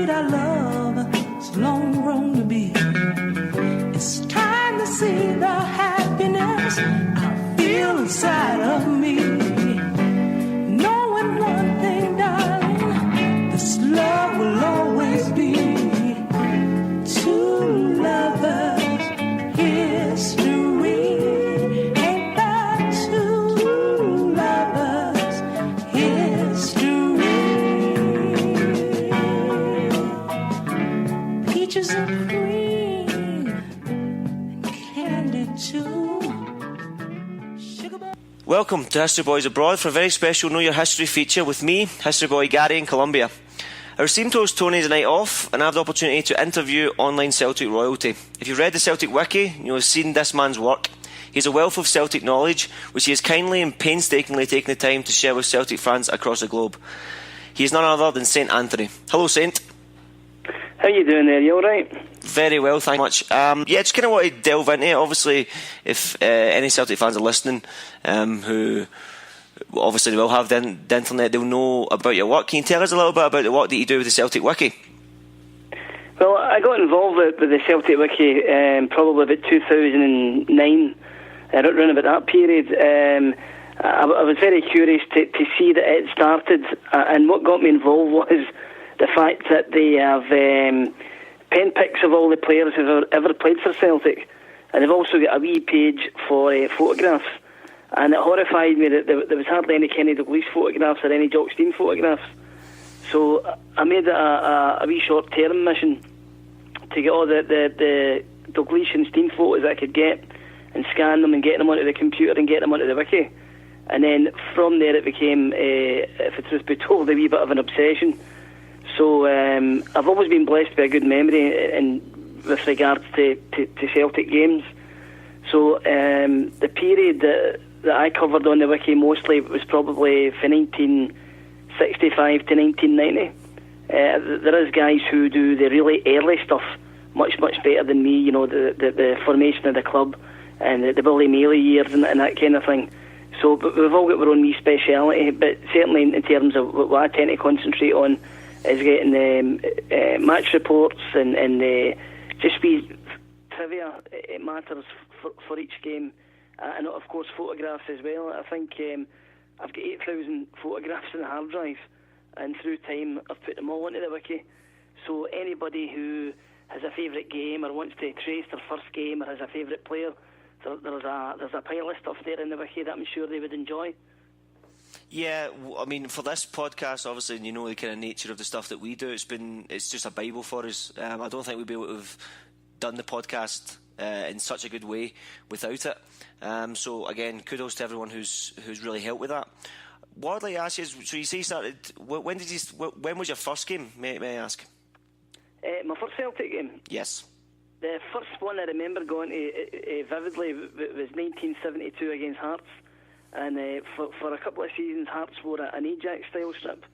sweet our love has long grown to be. It's time to see the happiness I feel inside of me. Knowing one thing, darling, this love will always be two lovers. History ain't that two lovers? History. Peaches and cream and candy too. Welcome to History Boys Abroad for a very special Know Your History feature with me, History Boy Gary in Colombia. Our esteemed host Tony is a night off and I have the opportunity to interview online Celtic royalty. If you've read the Celtic Wiki, you'll have seen this man's work. He has a wealth of Celtic knowledge, which he has kindly and painstakingly taken the time to share with Celtic fans across the globe. He is none other than Saint Anthony. Hello, Saint. How you doing there? You alright? Very well, thank you much. Just kind of want to delve into it. Obviously, if any Celtic fans are listening, who obviously they will have the internet, they'll know about your work. Can you tell us a little bit about the work that you do with the Celtic Wiki? Well, I got involved with the Celtic Wiki probably about 2009, around about that period. I was very curious to see that it started, and what got me involved was the fact that they have pen picks of all the players who've ever played for Celtic, and they've also got a wee page for photographs. And it horrified me that there was hardly any Kenny Dalglish photographs or any Jock Stein photographs. So I made a wee short-term mission to get all the Dalglish and Stein photos that I could get and scan them and get them onto the computer and get them onto the wiki. And then from there it became, if the truth be told, a wee bit of an obsession. So I've always been blessed by a good memory with regards to Celtic games. So the period that I covered on the wiki mostly was probably from 1965 to 1990. There is guys who do the really early stuff much better than me, you know, the formation of the club and the Billy McNeill years and that kind of thing. So but we've all got our own wee speciality, but certainly in terms of what I tend to concentrate on is getting match reports and just wee trivia. It matters for each game. And of course photographs as well. I think I've got 8,000 photographs in the hard drive, and through time I've put them all into the wiki. So anybody who has a favourite game or wants to trace their first game or has a favourite player, there's a pile of stuff there in the wiki that I'm sure they would enjoy. Yeah, I mean, for this podcast, obviously, you know the kind of nature of the stuff that we do. It's just a Bible for us. I don't think we'd be able to have done the podcast in such a good way without it. So again, kudos to everyone who's really helped with that. What I'd like to ask you is, so you say you started. When was your first game? May I ask? My first Celtic game. Yes. The first one I remember going to vividly was 1972 against Hearts, and for a couple of seasons Hearts wore an Ajax style strip.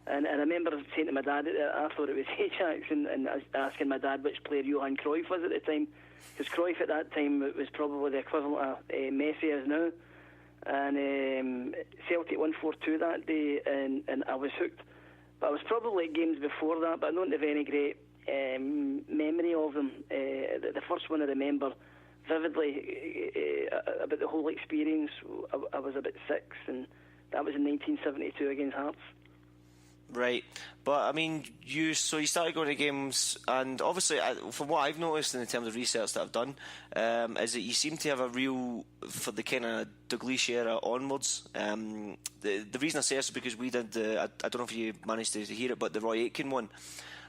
And I remember saying to my dad, I thought it was Ajax, and asking my dad which player Johan Cruyff was at the time, because Cruyff at that time was probably the equivalent of Messi is now. And Celtic won 4-2 that day, and I was hooked. But I was probably at games before that, but I don't have any great memory of them. The first one I remember vividly about the whole experience, I was about 6, and that was in 1972 against Hearts. Right, but I mean, you started going to games, and obviously, from what I've noticed in terms of research that I've done, is that you seem to have a real, for the kind of Dalglish era onwards. The reason I say this is because we did I don't know if you managed to hear it, but the Roy Aitken one.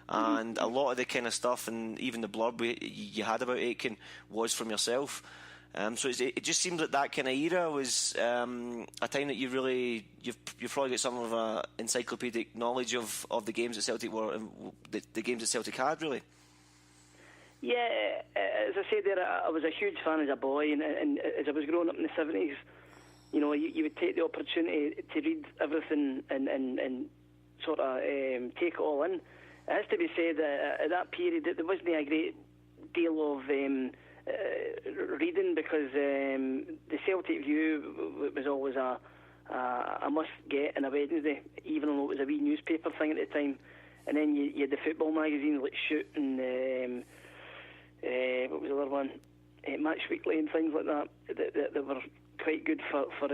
And a lot of the kind of stuff, and even the blurb you had about Aitken, was from yourself. So it just seems that kind of era was a time that you've probably got some of a encyclopedic knowledge of the games that Celtic were, the games that Celtic had, really. Yeah, as I said there, I was a huge fan as a boy, and as I was growing up in the 70s, you know, you would take the opportunity to read everything and sort of take it all in. It has to be said that at that period there wasn't a great deal of reading, because the Celtic View was always a must get on a Wednesday, even though it was a wee newspaper thing at the time. And then you had the football magazines like Shoot and what was the other one? Match Weekly and things like that were quite good for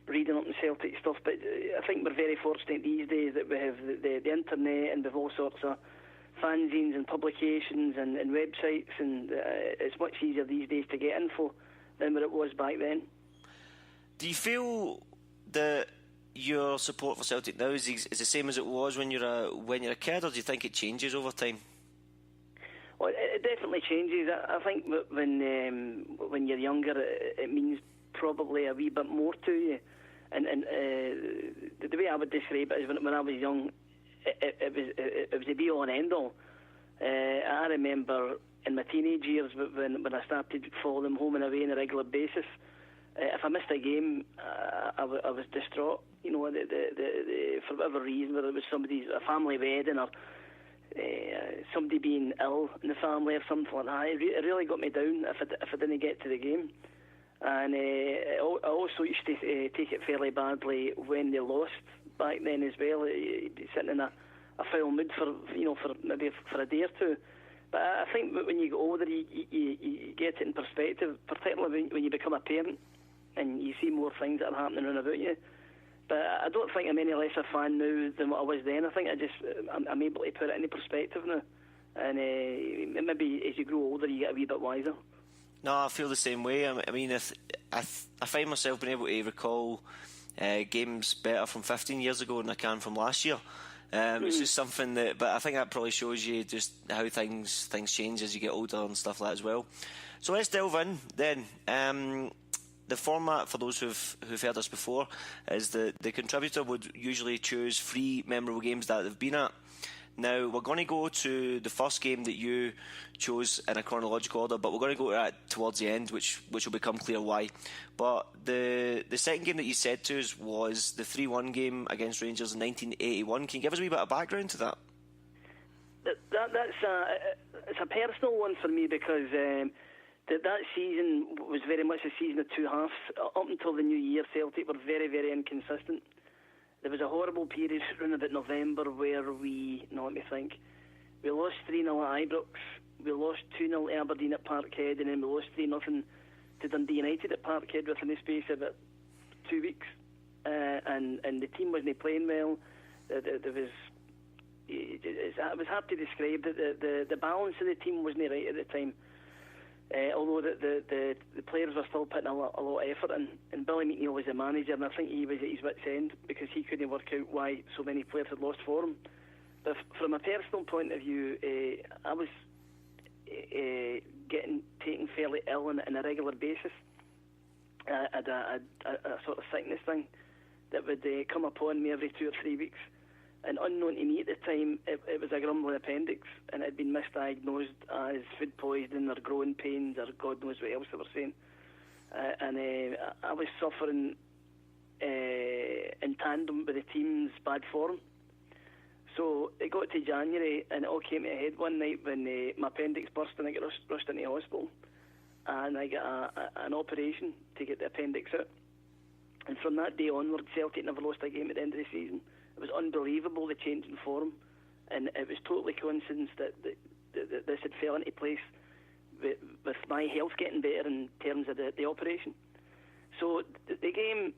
reading up on Celtic stuff. But I think we're very fortunate these days that we have the internet, and we've all sorts of fanzines and publications and websites, and it's much easier these days to get info than what it was back then. Do you feel that your support for Celtic now is the same as it was when you're a kid, or do you think it changes over time? Well, it definitely changes. I think when you're younger, it means probably a wee bit more to you. And the way I would describe it is when I was young, it was a be-all and end-all. I remember in my teenage years when I started following them home and away on a regular basis. If I missed a game, I was distraught. You know, for whatever reason, whether it was a family wedding or somebody being ill in the family or something like that. It really got me down if I didn't get to the game. And I also used to take it fairly badly when they lost back then as well. You'd be sitting in a foul mood for maybe for a day or two. But I think when you get older, you get it in perspective, particularly when you become a parent and you see more things that are happening around about you. But I don't think I'm any less a fan now than what I was then. I think I'm able to put it into perspective now. And maybe as you grow older, you get a wee bit wiser. No, I feel the same way. I mean, I find myself being able to recall games better from 15 years ago than I can from last year. It's just something but I think that probably shows you just how things change as you get older and stuff like that as well. So let's delve in then. The format, for those who've heard us before, is that the contributor would usually choose 3 memorable games that they've been at. Now, we're going to go to the first game that you chose in a chronological order, but we're going to go to that towards the end, which will become clear why. But the second game that you said to us was the 3-1 game against Rangers in 1981. Can you give us a wee bit of background to that? It's a personal one for me because that season was very much a season of two halves. Up until the new year, Celtic were very, very inconsistent. There was a horrible period around about November where we lost 3-0 at Ibrox, we lost 2-0 to Aberdeen at Parkhead, and then we lost 3-0 to Dundee United at Parkhead within the space of about 2 weeks. And the team wasn't playing well. It was hard to describe. The balance of the team wasn't right at the time. Although the players were still putting a lot of effort in, and Billy McNeill was the manager, and I think he was at his wit's end because he couldn't work out why so many players had lost form. But from a personal point of view, I was getting taken fairly ill on a regular basis. I had a sort of sickness thing that would come upon me every 2 or 3 weeks. And unknown to me at the time, it was a grumbling appendix, and it had been misdiagnosed as food poisoning or growing pains or God knows what else they were saying. And I was suffering in tandem with the team's bad form. So it got to January, and it all came to a head one night when my appendix burst and I got rushed into hospital. And I got an operation to get the appendix out. And from that day onward, Celtic never lost a game at the end of the season. It was unbelievable, the change in form, and it was totally coincidence that this had fell into place with my health getting better in terms of the operation. So the game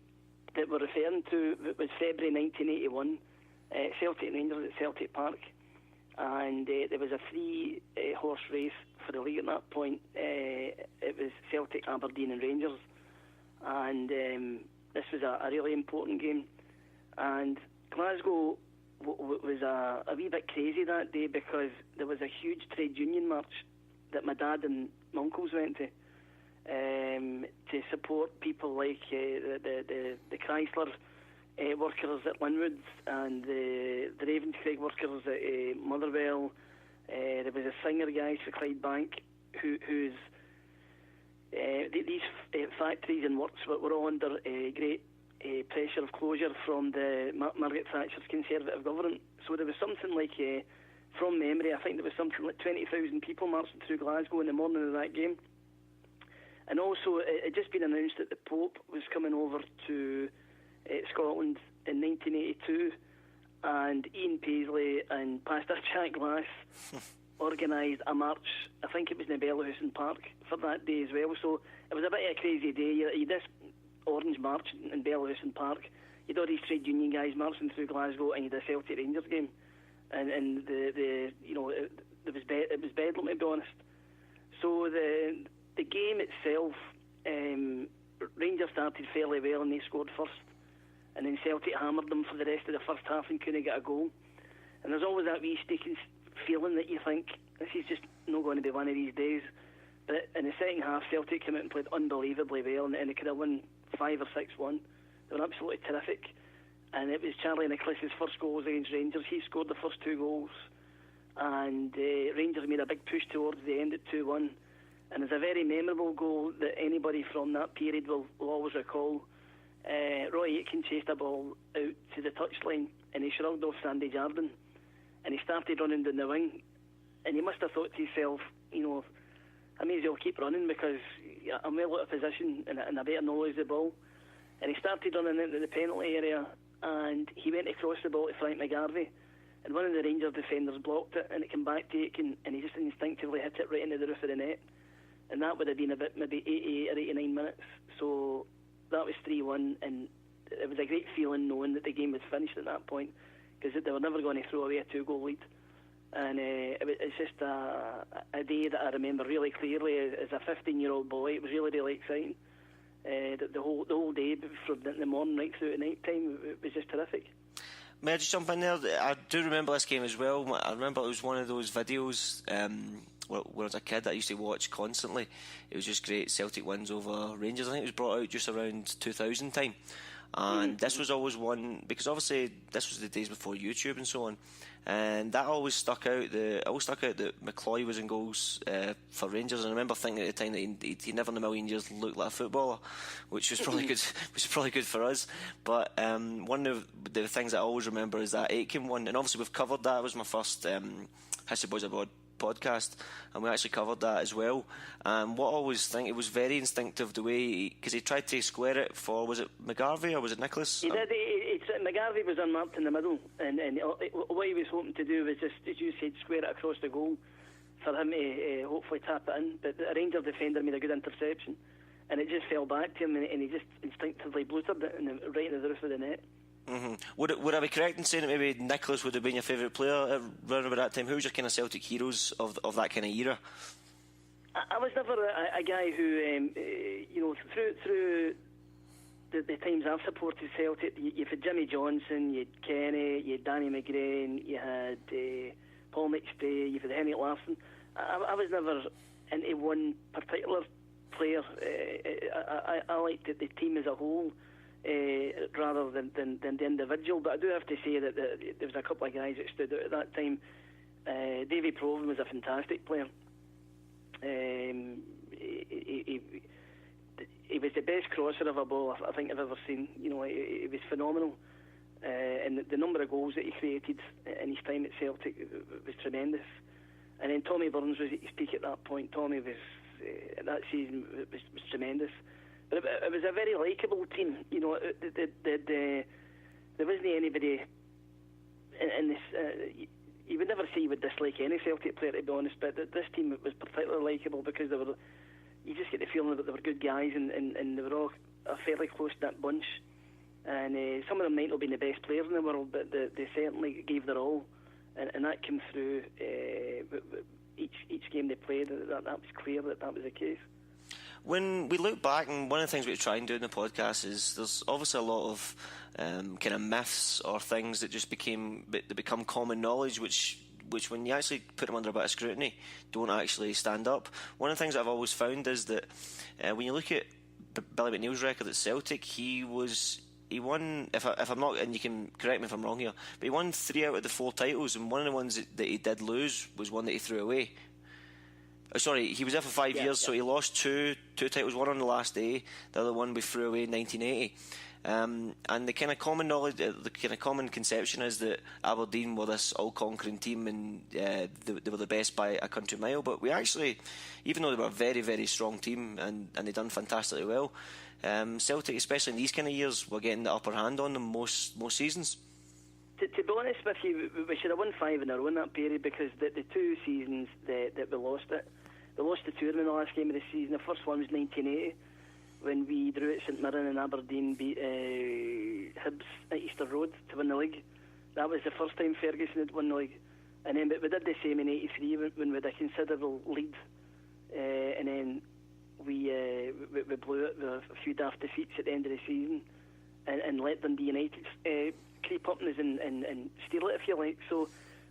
that we're referring to was February 1981, Celtic and Rangers at Celtic Park, and there was a 3-horse race for the league at that point. It was Celtic, Aberdeen and Rangers, and this was a really important game. And Glasgow was a wee bit crazy that day because there was a huge trade union march that my dad and my uncles went to support people like the Chrysler workers at Linwood and the Ravenscraig workers at Motherwell. There was a singer, guys, for Clydebank, whose these factories and works were all under great pressure of closure from the Margaret Thatcher's Conservative government. So there was something like, from memory, I think there was something like 20,000 people marching through Glasgow in the morning of that game. And also, it had just been announced that the Pope was coming over to Scotland in 1982, and Ian Paisley and Pastor Jack Glass organised a march. I think it was in Bellhausen Park for that day as well. So it was a bit of a crazy day. You had this Orange March in Bellhausen Park. You'd all these trade union guys marching through Glasgow, and you had a Celtic Rangers game, and the it was bedlam, to be honest. So the game itself, Rangers started fairly well and they scored first, and then Celtic hammered them for the rest of the first half and couldn't get a goal. And there's always that wee sneaking feeling that you think this is just not going to be one of these days. But in the second half, Celtic came out and played unbelievably well, and they could have won 5 or 6-1. They were absolutely terrific. And it was Charlie Nicholas's first goals against Rangers. He scored the first 2 goals, and Rangers made a big push towards the end at 2-1. And it's a very memorable goal that anybody from that period will always recall. Roy Aitken chased a ball out to the touchline, and he shrugged off Sandy Jardine, and he started running down the wing, and he must have thought to himself, I may as well keep running because I'm well out of position and I better not lose the ball. And he started running into the penalty area, and he went across the ball to Frank McGarvey, and one of the Rangers defenders blocked it, and it came back to Aitken, and he just instinctively hit it right into the roof of the net. And that would have been about maybe 88 or 89 minutes. So that was 3-1, and it was a great feeling knowing that the game was finished at that point, because they were never going to throw away a 2-goal lead. And it's just a day that I remember really clearly as a 15-year-old boy. It was really, really exciting. The whole day, from the morning right through to night time, it was just terrific. May I just jump in there? I do remember this game as well. I remember it was one of those videos when I was a kid that I used to watch constantly. It was just great Celtic wins over Rangers. I think it was brought out just around 2000 time. And this was always one, because obviously this was the days before YouTube and so on, and that always stuck out. That McCloy was in goals for Rangers, and I remember thinking at the time that he never in a million years looked like a footballer, which was probably good. Which was probably good for us. But one of the things I always remember is that Aitken one, and obviously we've covered that. It was my first History Boys Abroad podcast, and we actually covered that as well. What I always think, it was very instinctive the way, because he tried to square it for, was it McGarvey or was it Nicholas? He did. McGarvey was unmarked in the middle, and what he was hoping to do was just, as you said, square it across the goal for him to hopefully tap it in. But the Ranger defender made a good interception, and it just fell back to him, and he just instinctively blutered it right in the roof of the net. Mm-hmm. Would I be correct in saying that maybe Nicholas would have been your favourite player around about that time? Who was your kind of Celtic heroes of that kind of era? I was never a guy who, through the times I've supported Celtic, you've had Jimmy Johnson, you had Kenny, you had Danny McGrain, you had Paul McStay, you've had Henrik Larsson. I was never into one particular player. I liked the team as a whole. Rather than the individual, but I do have to say that there was a couple of guys that stood out at that time. Davy Provan was a fantastic player. He was the best crosser of a ball I think I've ever seen. He was phenomenal, and the number of goals that he created in his time at Celtic was tremendous. And then Tommy Burns was at his peak at that point. Tommy was that season was tremendous. But it was a very likeable team. There wasn't anybody in this. You would never say you would dislike any Celtic player, to be honest. But this team was particularly likeable because they were. You just get the feeling that they were good guys, and they were all a fairly close-knit bunch. And some of them might not be the best players in the world, but they certainly gave their all, and that came through each game they played. That was clear that was the case. When we look back, and one of the things we try and do in the podcast is there's obviously a lot of kind of myths or things that just become common knowledge, which when you actually put them under a bit of scrutiny, don't actually stand up. One of the things that I've always found is that when you look at Billy McNeill's record at Celtic, he won, if I'm not, and you can correct me if I'm wrong here, but he won 3 out of the 4 titles, and one of the ones that he did lose was one that he threw away. Sorry, he was there for 5 years, so he lost two titles, one on the last day, the other one we threw away in 1980. And the kind of common knowledge, the kind of common conception is that Aberdeen were this all-conquering team, and they were the best by a country mile. But we actually, even though they were a very, very strong team and they done fantastically well, Celtic, especially in these kind of years, were getting the upper hand on them most seasons. To be honest with you, we should have won 5 in a row in that period, because the 2 seasons that we lost it, we lost the two of them in the last game of the season. The first one was 1980, when we drew at St Mirren and Aberdeen beat Hibs at Easter Road to win the league. That was the first time Ferguson had won the league. And then we did the same in 83 when we had a considerable lead, and then we blew it with a few daft defeats at the end of the season, and let Dundee United creep up on us and steal it, if you like. So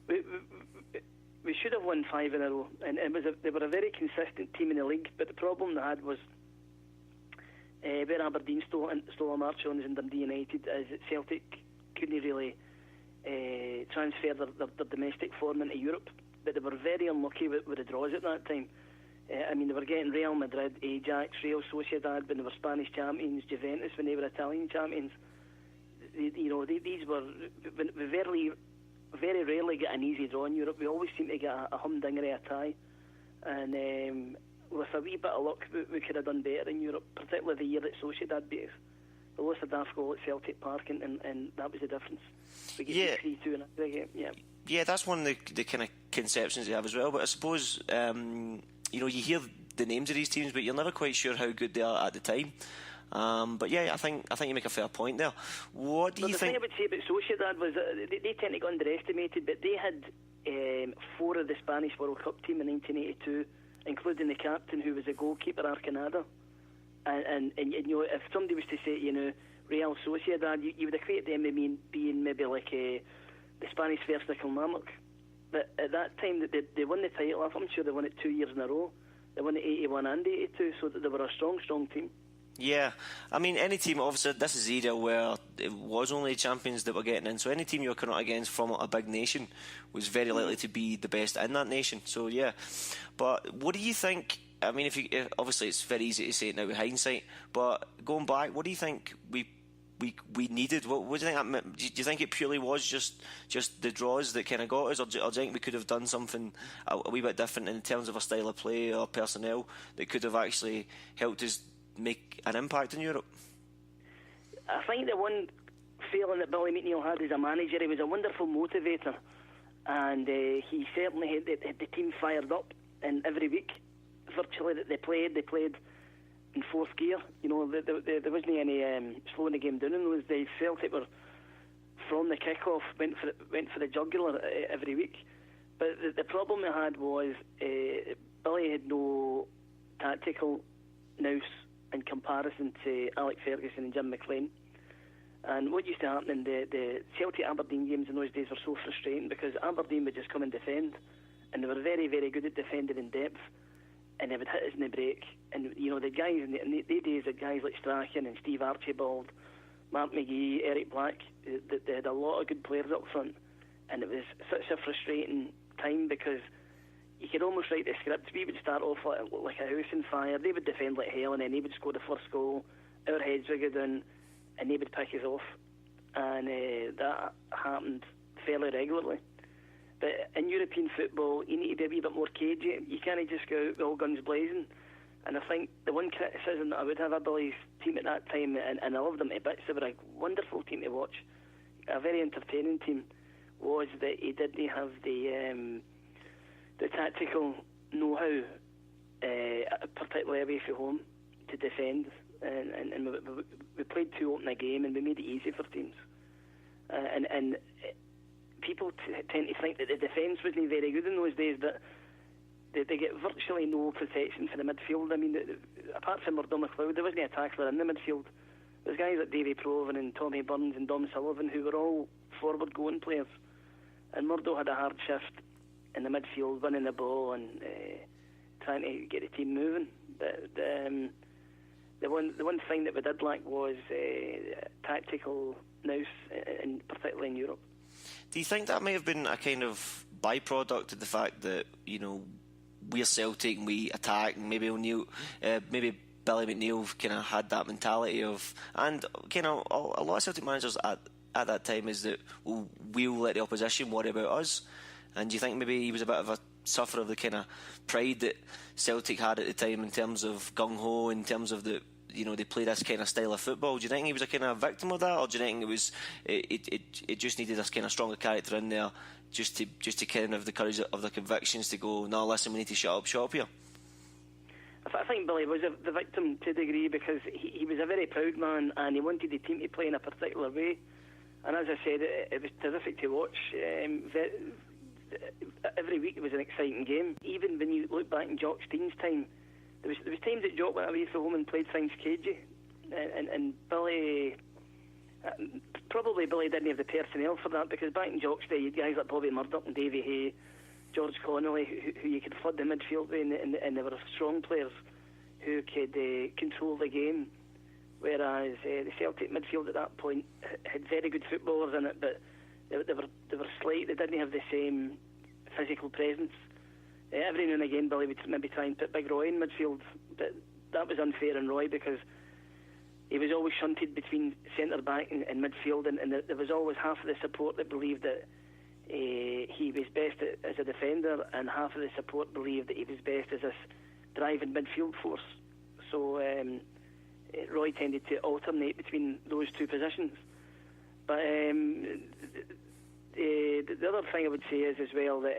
we should have won 5 in a row, and they were a very consistent team in the league. But the problem they had was where Aberdeen stole a march on us in Dundee United, is that Celtic couldn't really transfer their domestic form into Europe. But they were very unlucky with the draws at that time. I mean, they were getting Real Madrid, Ajax, Real Sociedad when they were Spanish champions, Juventus when they were Italian champions. These were, we very rarely get an easy draw in Europe. We always seem to get a humdinger, a tie. And with a wee bit of luck, we could have done better in Europe, particularly the year that Sociedad beat us. We lost a daft goal at Celtic Park, and that was the difference. We get 3-2 in a game. Yeah, that's one of the kind of conceptions you have as well. But I suppose you hear the names of these teams, but you're never quite sure how good they are at the time. But yeah, I think you make a fair point there. What do you think? The thing I would say about Sociedad was they tend to get underestimated, but they had 4 of the Spanish World Cup team in 1982, including the captain, who was a goalkeeper, Arcanada. And if somebody was to say, Real Sociedad, you would equate them being maybe like the Spanish version of Kilmarnock. But at that time, they won the title. I'm sure they won it 2 years in a row. They won it 81 and 82, so they were a strong team. Yeah, I mean, any team, obviously, this is the era where it was only champions that were getting in, so any team you were coming up against from a big nation was very likely to be the best in that nation, so yeah. But what do you think, I mean, obviously it's very easy to say it now with hindsight, but going back, what do you think we needed? What do you think that meant? Do you think it purely was just the draws that kind of got us, or do you think we could have done something a wee bit different in terms of a style of play or personnel that could have actually helped us make an impact in Europe? I think the one failing that Billy McNeill had as a manager, he was a wonderful motivator, and he certainly had the team fired up. And every week, virtually, that they played in fourth gear. There wasn't any slowing the game down in those days. Celtic were, from the kick-off, went for the jugular every week. But the problem they had was Billy had no tactical nous in comparison to Alex Ferguson and Jim McLean. And what used to happen in the Celtic Aberdeen games in those days were so frustrating, because Aberdeen would just come and defend, and they were very, very good at defending in depth, and they would hit us in the break. And the guys in the days, the guys like Strachan and Steve Archibald, Mark McGee, Eric Black, they had a lot of good players up front, and it was such a frustrating time, because you could almost write the script. We would start off like a house on fire. They would defend like hell, and then they would score the first goal. Our heads would go down, and they would pick us off. And that happened fairly regularly. But in European football, you need to be a wee bit more cagey. You can't just go out with all guns blazing. And I think the one criticism that I would have of Billy's team at that time, and I loved them to bits, they were a wonderful team to watch, a very entertaining team, was that he didn't have the tactical know-how, particularly away from home, to defend. And we played too open a game, and we made it easy for teams. And people tend to think that the defence wasn't very good in those days, but they get virtually no protection for the midfield. I mean, apart from Murdo McLeod, there wasn't a tackler in the midfield. There's guys like Davy Provan and Tommy Burns and Dom Sullivan who were all forward-going players. And Murdo had a hard shift in the midfield, winning the ball and trying to get the team moving. But the one thing that we did lack was tactical nous, and particularly in Europe. Do you think that may have been a kind of byproduct of the fact that we're Celtic and we attack, and maybe maybe Billy McNeill kind of had that mentality of, and kind of a lot of Celtic managers at that time is that we'll let the opposition worry about us. And do you think maybe he was a bit of a sufferer of the kind of pride that Celtic had at the time in terms of gung-ho, in terms of the they play this kind of style of football. Do you think he was a kind of victim of that, or do you think it just needed this kind of stronger character in there, just to kind of have the courage of the convictions to go, no, listen, we need to shut up shop here? I think Billy was the victim to a degree, because he was a very proud man and he wanted the team to play in a particular way. And as I said, it was terrific to watch. Every week it was an exciting game. Even when you look back in Jock Stein's time, there was times that Jock went away from home and played things cagey, and Billy, probably Billy didn't have the personnel for that, because back in Jock's day you had guys like Bobby Murdoch and Davy Hay, George Connolly, who you could flood the midfield with, and they were strong players who could control the game. Whereas the Celtic midfield at that point had very good footballers in it, but they were slight. They didn't have the same physical presence. Every now and again, Billy would maybe try and put Big Roy in midfield, but that was unfair on Roy, because he was always shunted between centre back and midfield, and there was always half of the support that believed that he was best as a defender, and half of the support believed that he was best as this driving midfield force. So Roy tended to alternate between those two positions. But the other thing I would say is as well that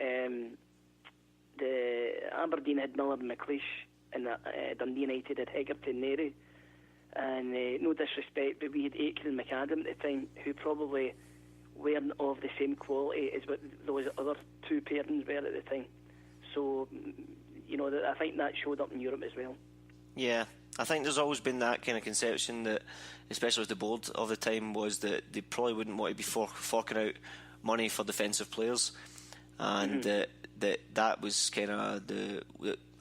the Aberdeen had Miller and McLeish, and Dundee United had Hegarty and Neri. And no disrespect, but we had Aitken and McAdam at the time, who probably weren't of the same quality as what those other two pairings were at the time. So, I think that showed up in Europe as well. Yeah, I think there's always been that kind of conception that, especially as the board of the time, was that they probably wouldn't want to be forking out money for defensive players, and that was kind of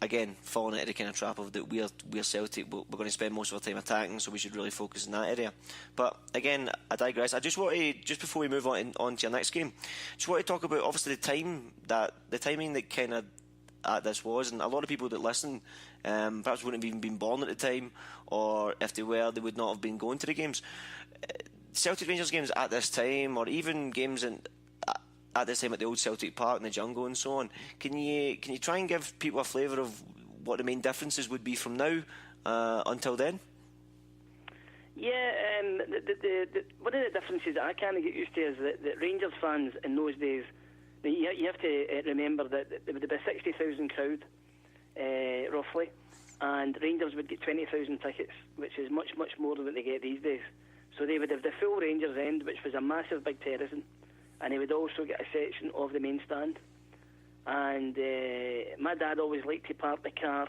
again falling into the kind of trap of that we're Celtic, we're going to spend most of our time attacking, so we should really focus in that area. But again, I digress. I just want to, just before we move on to your next game, just want to talk about obviously the timing that kind of this was, and a lot of people that listen perhaps wouldn't have even been born at the time, or if they were, they would not have been going to the games. Celtic Rangers games at this time, or even games at this time at the old Celtic Park and the Jungle and so on, can you try and give people a flavour of what the main differences would be from now until then? Yeah, one of the differences that I kind of get used to is that Rangers fans in those days, you have to remember that there would be a 60,000 crowd, roughly, and Rangers would get 20,000 tickets, which is much, much more than what they get these days. So they would have the full Rangers end, which was a massive big terracing, and they would also get a section of the main stand. And my dad always liked to park the car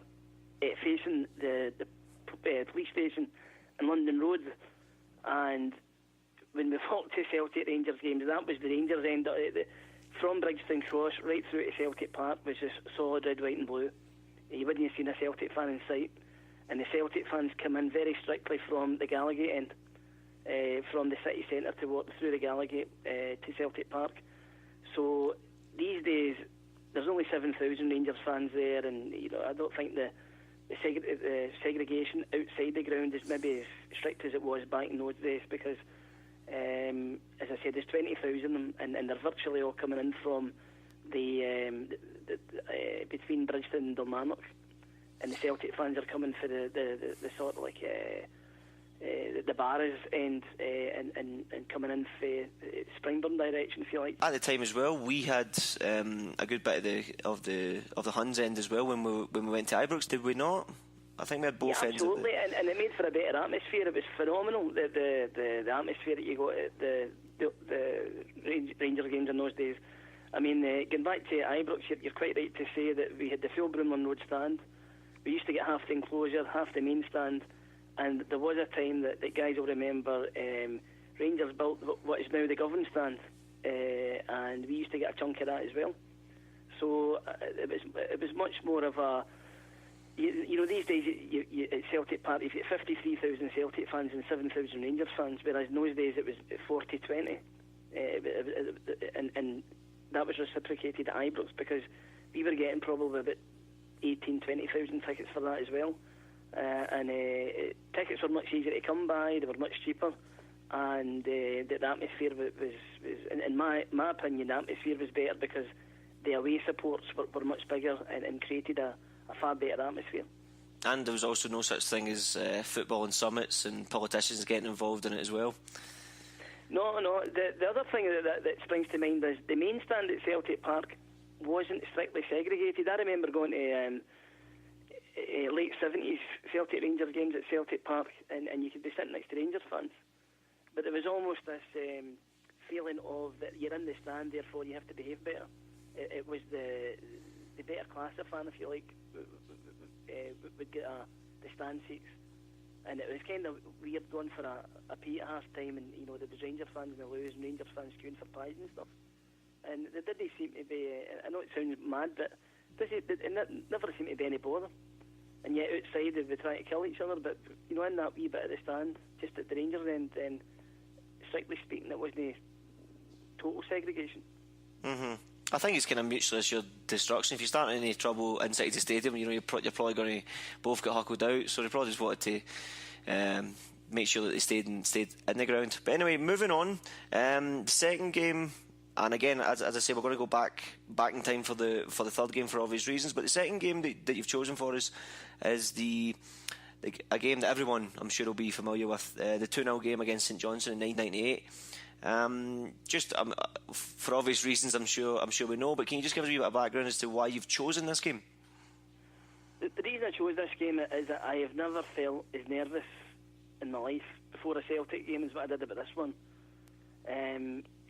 facing the police station in London Road, and when we walked to Celtic Rangers games, that was the Rangers end. From Bridgestone Cross right through to Celtic Park was just solid red, white and blue. You wouldn't have seen a Celtic fan in sight. And the Celtic fans come in very strictly from the Gallagate end, from the city centre to walk through the Gallagate to Celtic Park. So these days there's only 7,000 Rangers fans there, and I don't think the segregation outside the ground is maybe as strict as it was back in those days, because as I said, there's 20,000 and they're virtually all coming in from the between Bridgestone and Dalmarnock, and the Celtic fans are coming for the sort of like the Barras end and coming in for Springburn direction, if you like. At the time as well, we had a good bit of the Huns end as well when we went to Ibrox, did we not? I think we had both ends. Absolutely, and it made for a better atmosphere. It was phenomenal, the atmosphere that you got at the Rangers games in those days. I mean, going back to Ibrox, you're quite right to say that we had the full Broomloan Road stand. We used to get half the enclosure, half the main stand, and there was a time that guys will remember, Rangers built what is now the Govan stand, and we used to get a chunk of that as well. So it was much more of a... these days you at Celtic Park you've got 53,000 Celtic fans and 7,000 Rangers fans, whereas in those days it was 40-20, and that was reciprocated at Ibrox, because we were getting probably about 18-20,000 tickets for that as well, and tickets were much easier to come by, they were much cheaper, and the atmosphere was in my opinion, the atmosphere was better because the away supports were much bigger and created a far better atmosphere. And there was also no such thing as football and summits and politicians getting involved in it as well. No. The other thing that springs to mind is the main stand at Celtic Park wasn't strictly segregated. I remember going to late 70s Celtic Rangers games at Celtic Park, and you could be sitting next to Rangers fans. But there was almost this feeling of that you're in the stand, therefore you have to behave better. It was the better class of fan, if you like, would get the stand seats. And it was kind of weird going for a pee at half time, and there was Rangers fans in the loos and Rangers fans queuing for pies and stuff. And there didn't seem to be, I know it sounds mad, but it never seemed to be any bother. And yet outside they were trying to kill each other, but in that wee bit of the stand, just at the Rangers end, then strictly speaking, it wasn't total segregation. I think it's kind of mutually assured destruction. If you start any trouble inside the stadium, you're probably going to both get huckled out. So they probably just wanted to make sure that they stayed in the ground. But anyway, moving on. The second game, and again, as I say, we're going to go back in time for the third game for obvious reasons. But the second game that you've chosen for us is a game that everyone, I'm sure, will be familiar with. The 2-0 game against St Johnstone in 1998. For obvious reasons, I'm sure we know. But can you just give us a wee bit of background as to why you've chosen this game? The reason I chose this game is that I have never felt as nervous in my life before a Celtic game as what I did about this one.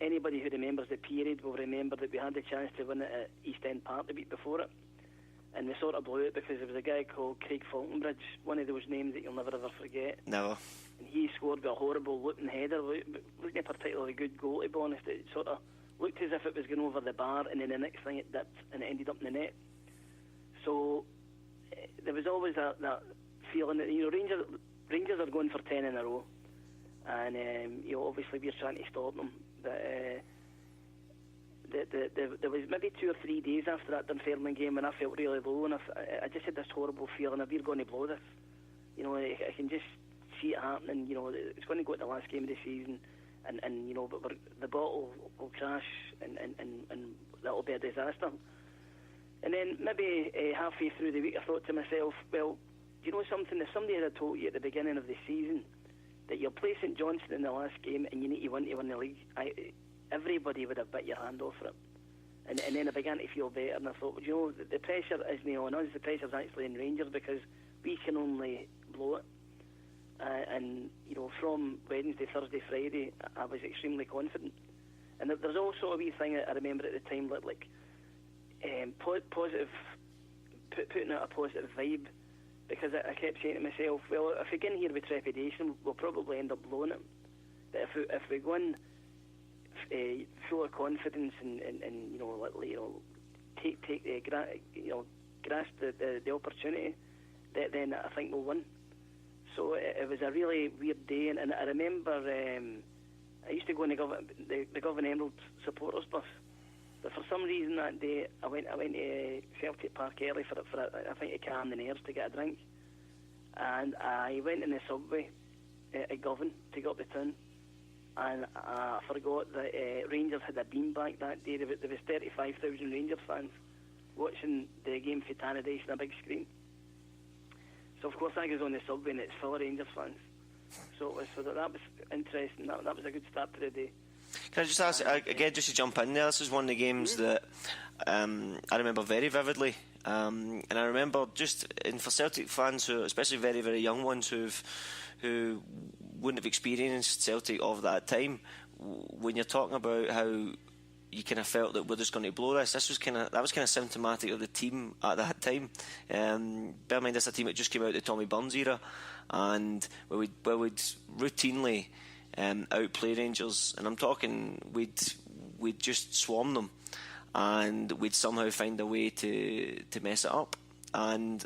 Anybody who remembers the period will remember that we had the chance to win it at East End Park the week before it, and we sort of blew it because there was a guy called Craig Falconbridge, one of those names that you'll never ever forget. Never. And he scored with a horrible looking header. Wasn't a particularly good goal, to be honest. It sort of looked as if it was going over the bar, and then the next thing it dipped and it ended up in the net. So there was always that feeling that Rangers are going for 10 in a row, and obviously we're trying to stop them. But there was maybe 2 or 3 days after that Dunfermline game when I felt really low, and I just had this horrible feeling that we're going to blow this. I can just see it happening. It's going to go to the last game of the season, and but the bottle will crash, and that'll be a disaster. And then maybe halfway through the week, I thought to myself, well, do you know something? If somebody had told you at the beginning of the season that you'll play St Johnstone in the last game and you need to win the league, everybody would have bit your hand off for it. And then I began to feel better, and I thought, well, the pressure isn't on us, the pressure's actually in Rangers, because we can only blow it. And from Wednesday, Thursday, Friday, I was extremely confident. And there's also a wee thing I remember at the time, like positive, putting out a positive vibe, because I kept saying to myself, well, if we get in here with trepidation, we'll probably end up blowing it. But if we go in full of confidence and grasp the opportunity, then I think we'll win. So it was a really weird day, and I remember I used to go in the Govan Emerald supporters bus, but for some reason that day I went to Celtic Park early for I think to calm the nerves, to get a drink, and I went in the subway at Govan to go up the town, and I forgot that Rangers had a beanbag that day. There was 35,000 Rangers fans watching the game for Tannadice on a big screen. So of course I was on the subway and it's full of Rangers fans. So that was interesting. That was a good start to the day. Can I just ask again, just to jump in there? This is one of the games that I remember very vividly, and I remember and for Celtic fans, who, especially very very young ones, who wouldn't have experienced Celtic of that time, when you're talking about how you kind of felt that we're just going to blow this. That was kind of symptomatic of the team at that time. Bear in mind, this is a team that just came out of the Tommy Burns era, and where we'd routinely outplay Rangers, and I'm talking we'd just swarm them, and we'd somehow find a way to mess it up. And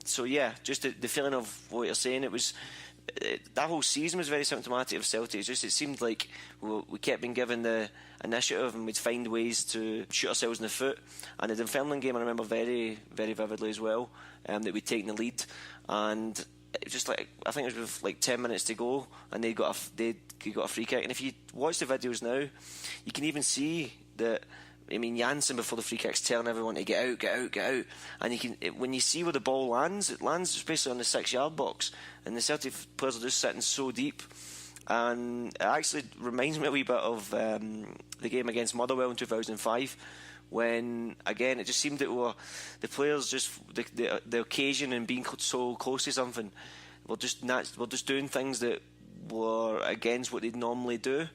so yeah, just the feeling of what you're saying, it was. That whole season was very symptomatic of Celtic. It seemed like we kept being given the initiative, and we'd find ways to shoot ourselves in the foot. And the Dunfermline game I remember very, very vividly as well, that we'd taken the lead, and it was just like, I think it was with like 10 minutes to go, and they got a free kick. And if you watch the videos now, you can even see that I mean, Janssen before the free kick's telling everyone to get out, get out, get out. And you can, when you see where the ball lands, it lands basically on the 6-yard box, and the Celtic players are just sitting so deep. And it actually reminds me a wee bit of the game against Motherwell in 2005, when again it just seemed that the players just the occasion and being so close to something were just doing things that were against what they'd normally do.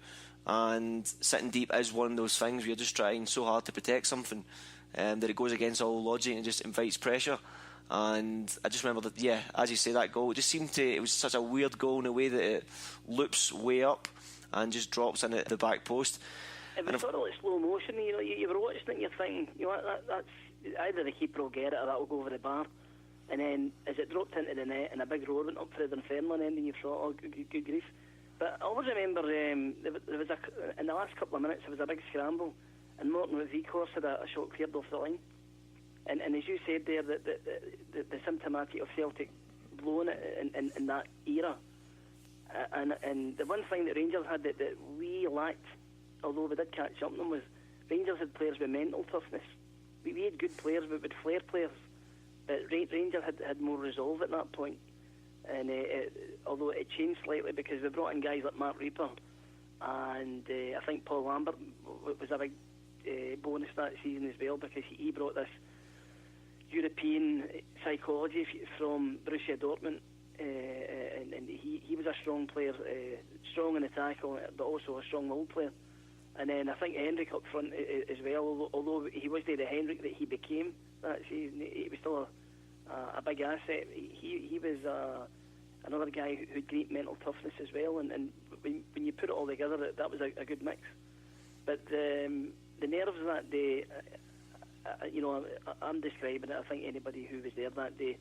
And sitting deep is one of those things where you're just trying so hard to protect something that it goes against all logic and it just invites pressure. And I just remember that, yeah, as you say, that goal, it was such a weird goal in a way that it loops way up and just drops in at the back post. It was sort of like slow motion. You were watching it and you're thinking, that's either the keeper will get it or that will go over the bar. And then as it dropped into the net and a big roar went up through the Inferno, and then you thought, oh, good grief. But I always remember there was in the last couple of minutes there was a big scramble, and Morton Vikhorst had a shot cleared off the line. And as you said there, the symptomatic of Celtic blowing it in that era. And the one thing that Rangers had that we lacked, although we did catch up on them, was Rangers had players with mental toughness. We had good players, but with flair players. But Rangers had more resolve at that point. And although it changed slightly because we brought in guys like Mark Reaper, and I think Paul Lambert was a big bonus that season as well, because he brought this European psychology from Borussia Dortmund, and he was a strong player, strong in the tackle, but also a strong-willed player. And then I think Henrik up front as well, although he was the Henrik that he became that season, he was still a big asset. He was another guy who had great mental toughness as well, and when you put it all together, that was a good mix. But the nerves that day, I'm describing it. I think anybody who was there that day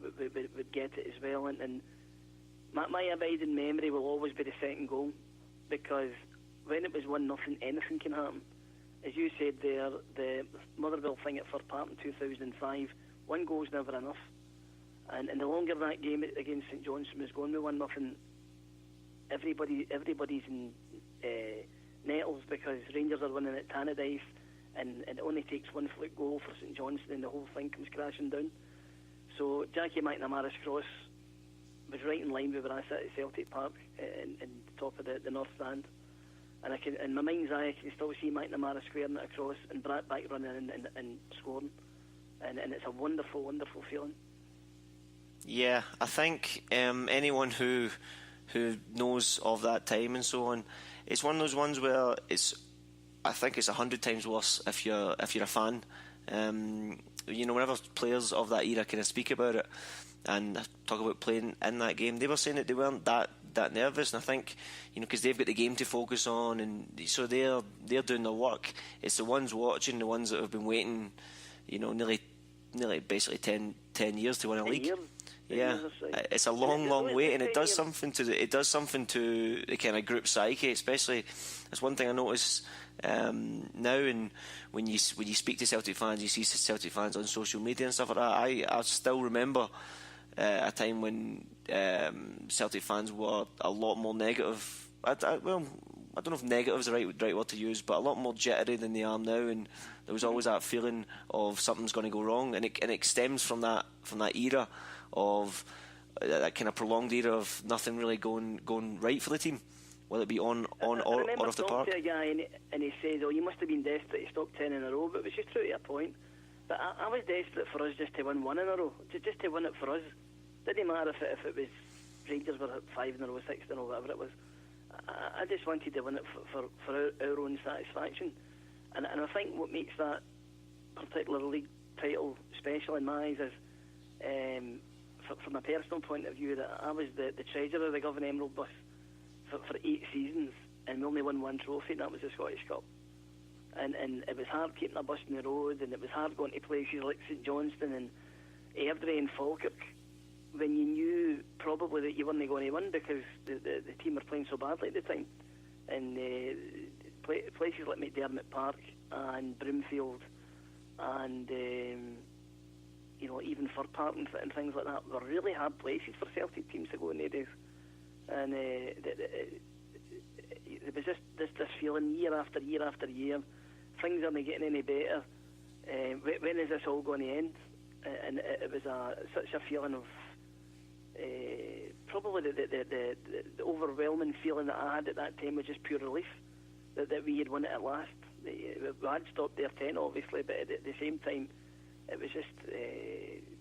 would get it as well. And my abiding memory will always be the second goal, because when it was 1-0, anything can happen. As you said there, the Motherwell thing at Fir Park in 2005, one goal's never enough. And the longer that game against St Johnstone was going with 1-0, everybody's in nettles, because Rangers are winning at Tannadice, and it only takes one fluke goal for St Johnstone and the whole thing comes crashing down. So Jackie McNamara's cross was right in line with where I sat at Celtic Park in the top of the north stand, and I can, in my mind's eye, I can still see McNamara squaring it across and Brad back running and scoring, and it's a wonderful, wonderful feeling. Yeah, I think anyone who knows of that time and so on, it's one of those ones where I think it's 100 times worse if you're a fan. Whenever players of that era kind of speak about it and talk about playing in that game, they were saying that they weren't that nervous, and I think because they've got the game to focus on, and so they're doing their work. It's the ones watching, the ones that have been waiting, nearly basically 10 years to win a league. Yeah, it's a long wait, and it does something to the kind of group psyche, especially. That's one thing I notice now, and when you speak to Celtic fans, you see Celtic fans on social media and stuff like that. I still remember a time when Celtic fans were a lot more negative. I don't know if negative is the right word to use, but a lot more jittery than they are now, and there was always that feeling of something's going to go wrong, and it stems from that era of that kind of prolonged era of nothing really going right for the team, whether it be on or off the park. I remember talking to a guy and he says, "Oh, you must have been desperate to stop 10 in a row," but it was just true to a point. But I was desperate for us just to win one in a row, just to win it for us. Didn't matter if it was Rangers were 5 in a row, 6 in a row, whatever it was. I just wanted to win it for our own satisfaction, and I think what makes that particular league title special in my eyes is, from a personal point of view, that I was the treasurer of the Govan Emerald bus for 8 seasons, and we only won one trophy, and that was the Scottish Cup. And it was hard keeping a bus on the road, and it was hard going to places like St Johnstone and Airdrie and Falkirk when you knew probably that you weren't going to win because the team were playing so badly at the time. And places like McDermott Park and Broomfield and even Fir Park and things like that were really hard places for Celtic teams to go in nowadays. And there was just this feeling year after year after year things aren't getting any better. When is this all going to end? And it was such a feeling of probably the overwhelming feeling that I had at that time was just pure relief that we had won it at last. We had stopped there 10, obviously, but at the same time, it was just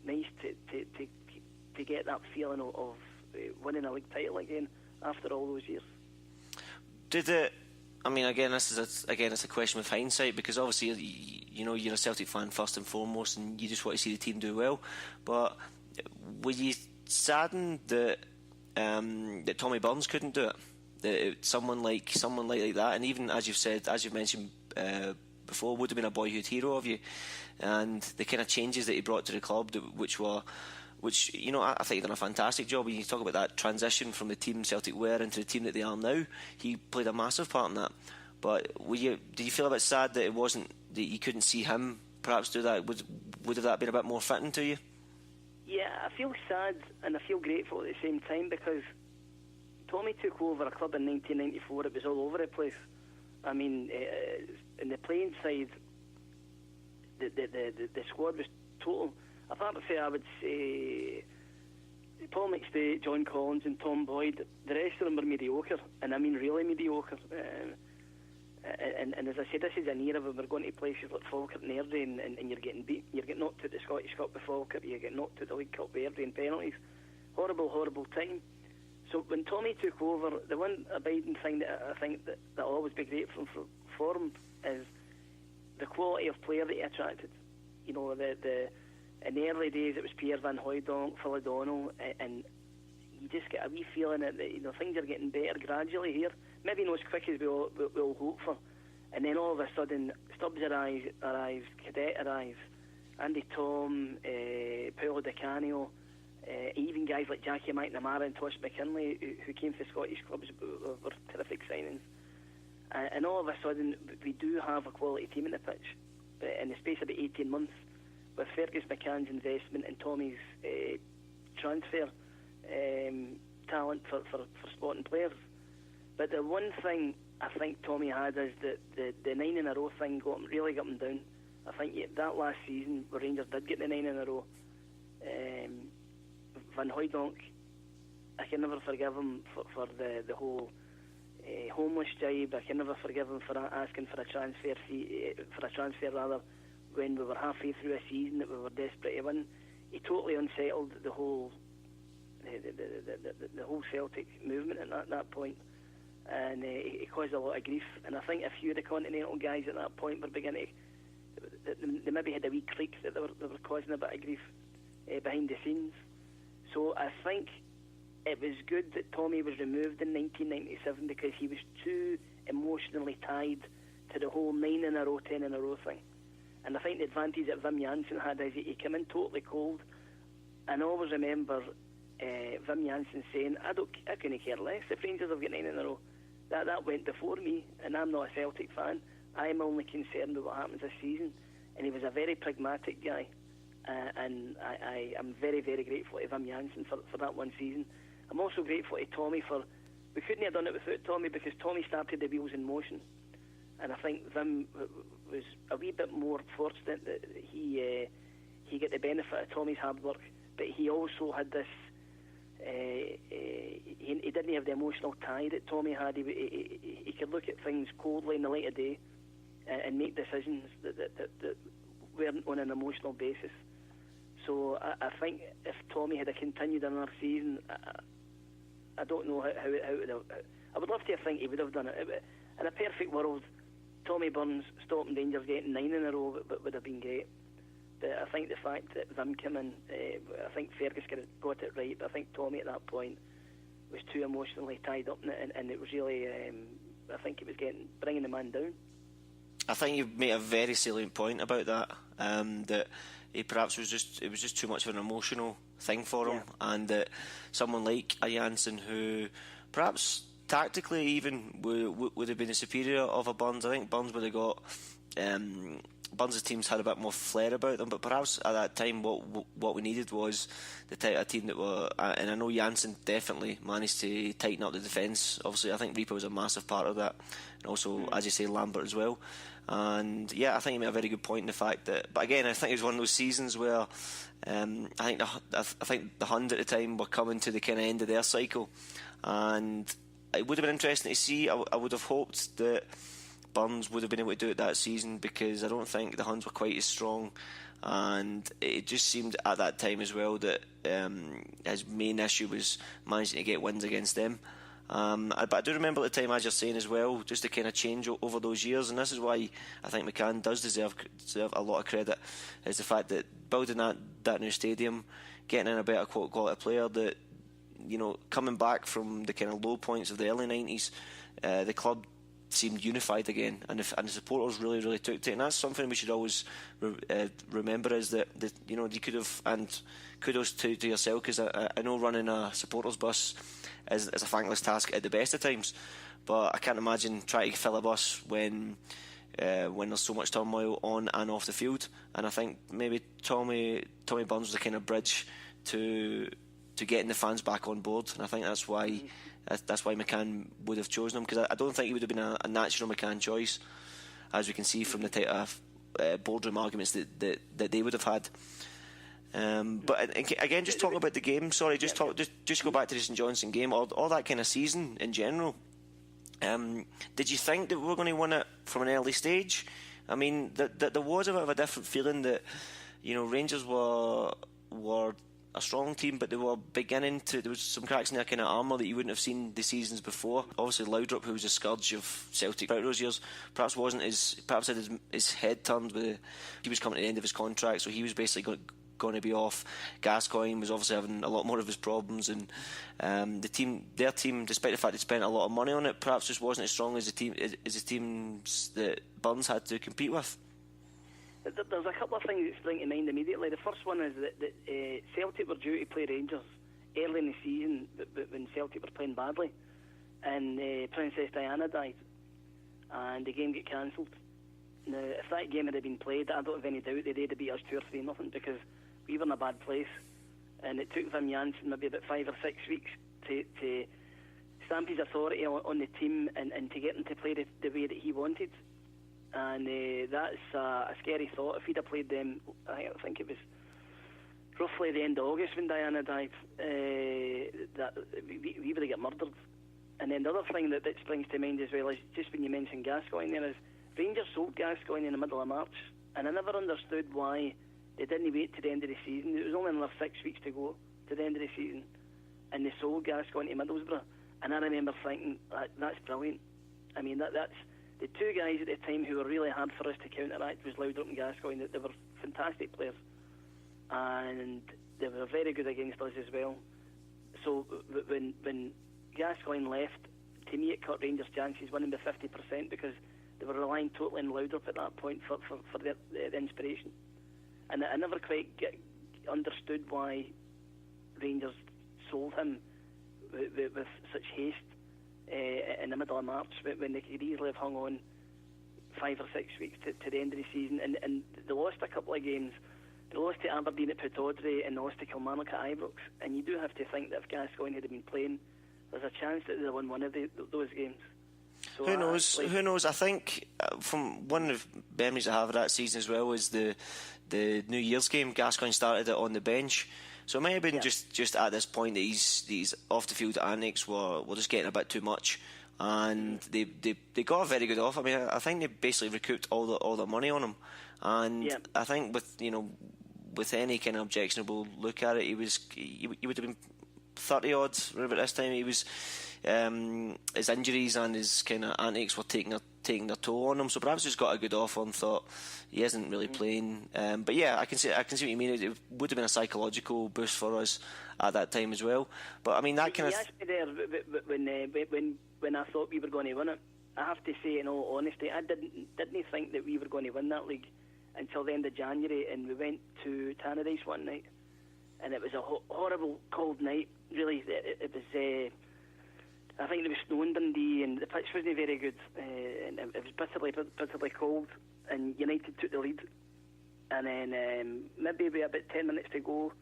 nice to get that feeling of winning a league title again after all those years. Did it? I mean, again, it's a question with hindsight, because obviously, you're a Celtic fan first and foremost, and you just want to see the team do well. But were you saddened that Tommy Burns couldn't do it? That someone like that, and even as you've mentioned before, would have been a boyhood hero of you, and the kind of changes that he brought to the club, which I think he done a fantastic job. When you talk about that transition from the team Celtic were into the team that they are now, he played a massive part in that. But did you feel a bit sad that it wasn't, that you couldn't see him perhaps do that? Would have that been a bit more fitting to you? Yeah, I feel sad and I feel grateful at the same time, because Tommy took over a club in 1994. It was all over the place. I mean, in the playing side, the squad was total. Apart from, I would say, Paul McStay, John Collins and Tom Boyd, the rest of them were mediocre, and I mean really mediocre. And as I said, this is an era where we're going to places like Falkirk and Airdrie, and you're getting beat. You get knocked out the Scottish Cup with Falkirk, you get knocked out the League Cup with Airdrie in penalties. Horrible time. So when Tommy took over, the one abiding thing that I think that I'll always be grateful for him is the quality of player that he attracted. You know, in the early days it was Pierre Van Hooijdonk, Phil O'Donnell, and you just get a wee feeling that things are getting better gradually here. Maybe not as quick as we all hope for. And then all of a sudden, Stubbs arrives, Cadet arrives, Andy Tom, Paolo Di Canio, even guys like Jackie McNamara and Tosh McKinley, who came to Scottish clubs, were terrific signings. And all of a sudden, we do have a quality team in the pitch. In the space of about 18 months, with Fergus McCann's investment and Tommy's transfer talent for spotting players. But the one thing I think Tommy had is that the 9 in a row thing really got him down. I think that last season where Rangers did get the 9 in a row, Van Hooijdonk, I can never forgive him for the whole homeless jibe. I can never forgive him for asking for a transfer fee, when we were halfway through a season that we were desperate to win. He totally unsettled the whole Celtic movement at that point, and he caused a lot of grief. And I think a few of the continental guys at that point were beginning to, they maybe had a wee creak that they were causing a bit of grief behind the scenes. So I think it was good that Tommy was removed in 1997, because he was too emotionally tied to the whole 9 in a row, 10 in a row thing. And I think the advantage that Wim Jansen had is he came in totally cold. And I always remember Wim Jansen saying, I couldn't care less if Rangers have got 9 in a row. That went before me, and I'm not a Celtic fan. I'm only concerned with what happens this season. And he was a very pragmatic guy. And I'm very, very grateful to Wim Jansen for that one season. I'm also grateful to Tommy we couldn't have done it without Tommy, because Tommy started the wheels in motion. And I think Wim was a wee bit more fortunate that he got the benefit of Tommy's hard work, but he also had this. He didn't have the emotional tie that Tommy had. He could look at things coldly in the light of day and make decisions that weren't on an emotional basis. So I think if Tommy had continued another season, I don't know how it would have. I would love to think he would have done it. In a perfect world, Tommy Burns stopping Rangers getting 9 in a row would have been great. But I think the fact that Wim came in, I think Fergus got it right, but I think Tommy at that point was too emotionally tied up in it, and it was really, I think it was bringing the man down. I think you've made a very salient point about that, that it was just too much of an emotional thing for him, and that someone like a Jansen, who perhaps tactically even would have been the superior of a Burns. I think Burns would have got Burns' teams had a bit more flair about them, but perhaps at that time what we needed was the type of team that were, and I know Jansen definitely managed to tighten up the defence. Obviously I think Reaper was a massive part of that, and also as you say Lambert as well. And yeah, I think you made a very good point in the fact that, but again, I think it was one of those seasons where I think the Huns at the time were coming to the kind of end of their cycle, and it would have been interesting to see. I would have hoped that Burns would have been able to do it that season, because I don't think the Huns were quite as strong, and it just seemed at that time as well that his main issue was managing to get wins against them. But I do remember at the time, as you're saying as well, just the kind of change over those years, and this is why I think McCann does deserve a lot of credit, is the fact that building that new stadium, getting in a better quality player, that, you know, coming back from the kind of low points of the early 90s, the club seemed unified again, and the supporters really took to it, and that's something we should always remember, is that you know, you could have, and kudos to yourself, because I know running a supporters bus is a thankless task at the best of times, but I can't imagine trying to fill a bus when there's so much turmoil on and off the field. And I think maybe Tommy Burns was the kind of bridge to getting the fans back on board, and I think that's why McCann would have chosen him, because I don't think he would have been a natural McCann choice, as we can see from the type of boardroom arguments that they would have had. But again, just talking about the game. Sorry, just go back to the St Johnstone game, or that kind of season in general. Did you think that we were going to win it from an early stage? I mean, that there was a bit of a different feeling that, you know, Rangers were a strong team, but they were beginning to. There was some cracks in their kind of armour that you wouldn't have seen the seasons before. Obviously, Laudrup, who was a scourge of Celtic throughout those years, perhaps had his head turned with. He was coming to the end of his contract, so he was basically going to be off. Gascoigne was obviously having a lot more of his problems, and their team, despite the fact they spent a lot of money on it, perhaps just wasn't as strong as the teams that Burns had to compete with. There's a couple of things that spring to mind immediately. The first one is that Celtic were due to play Rangers early in the season, but when Celtic were playing badly, and Princess Diana died, and the game got cancelled. Now, if that game had been played, I don't have any doubt they'd have beat us 2 or 3-0, because we were in a bad place, and it took Wim Jansen maybe about 5 or 6 weeks to stamp his authority on the team and to get them to play the way that he wanted. And that's a scary thought. If he'd have played them, I think it was roughly the end of August when Diana died, that we would have got murdered. And then the other thing that springs to mind as well is, just when you mentioned Gascoigne there, is Rangers sold Gascoigne in the middle of March, and I never understood why they didn't wait to the end of the season. It was only another 6 weeks to go to the end of the season, and they sold Gascoigne to Middlesbrough. And I remember thinking, that's brilliant. I mean, that's the two guys at the time who were really hard for us to counteract was Laudrup and Gascoigne. They were fantastic players, and they were very good against us as well. So when Gascoigne left, to me it cut Rangers' chances winning by 50%, because they were relying totally on Laudrup at that point for the inspiration. And I never quite understood why Rangers sold him with such haste in the middle of March, when they could easily have hung on 5 or 6 weeks to the end of the season. And they lost a couple of games. They lost to Aberdeen at Pittodrie and they lost to Kilmarnock at Ibrox. And you do have to think that if Gascoigne had been playing, there's a chance that they'd won one of those games. So Who knows? I think from one of the memories I have of that season as well is the New Year's game. Gascoigne started it on the bench, so it may have been just at this point that these off the field antics were just getting a bit too much, and they got a very good offer. I mean, I think they basically recouped all the money on him, and I think with any kind of objectionable look at it, he would have been 30 odd around about this time. He was his injuries and his kind of antics were taking their toll on him, so perhaps he's got a good offer and thought he isn't really playing. But yeah, I can see what you mean. It would have been a psychological boost for us at that time as well. But I mean, that kind of. You asked me there when I thought we were going to win it. I have to say, in all honesty, I didn't think that we were going to win that league until the end of January, and we went to Tannadice one night, and it was a horrible cold night. Really, it was. I think there was snow in Dundee, and the pitch wasn't very good, and it was bitterly cold, and United took the lead. And then maybe about 10 minutes to go,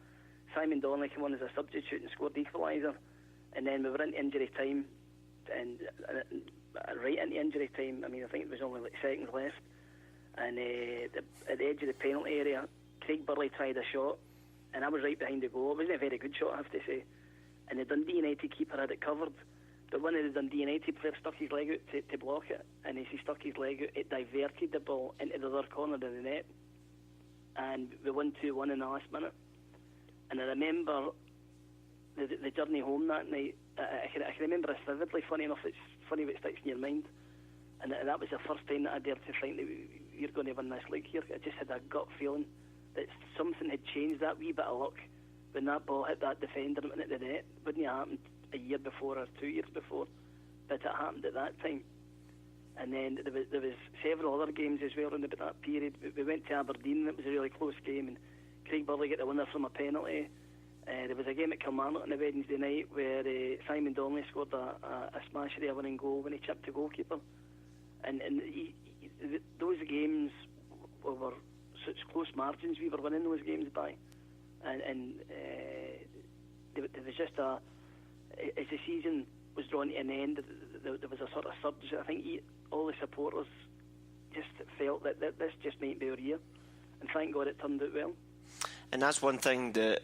Simon Donnelly came on as a substitute and scored the equaliser, and then we were into injury time, and right into injury time. I mean, I think it was only like seconds left, and at the edge of the penalty area, Craig Burley tried a shot, and I was right behind the goal. It wasn't a very good shot, I have to say. And the Dundee United keeper had it covered, but one of the Dundee United players stuck his leg out to block it, and as he stuck his leg out, it diverted the ball into the other corner of the net, and we won 2-1 in the last minute. And I remember the journey home that night. I can remember this vividly. Funny enough, it's funny what sticks in your mind. And that was the first time that I dared to think that we're going to win this league here. I just had a gut feeling that something had changed. That wee bit of luck when that ball hit that defender and went into the net wouldn't have happened a year before or 2 years before, but it happened at that time. And then there was several other games as well in about that period. We went to Aberdeen, and it was a really close game, and Craig Burley got the winner from a penalty. There was a game at Kilmarnock on a Wednesday night where Simon Donnelly scored a smash of a winning goal when he chipped the goalkeeper. And those games were such close margins. We were winning those games by. And there was just as the season was drawn to an end, there was a sort of surge. I think all the supporters just felt that this just might be our year. And thank God it turned out well. And that's one thing that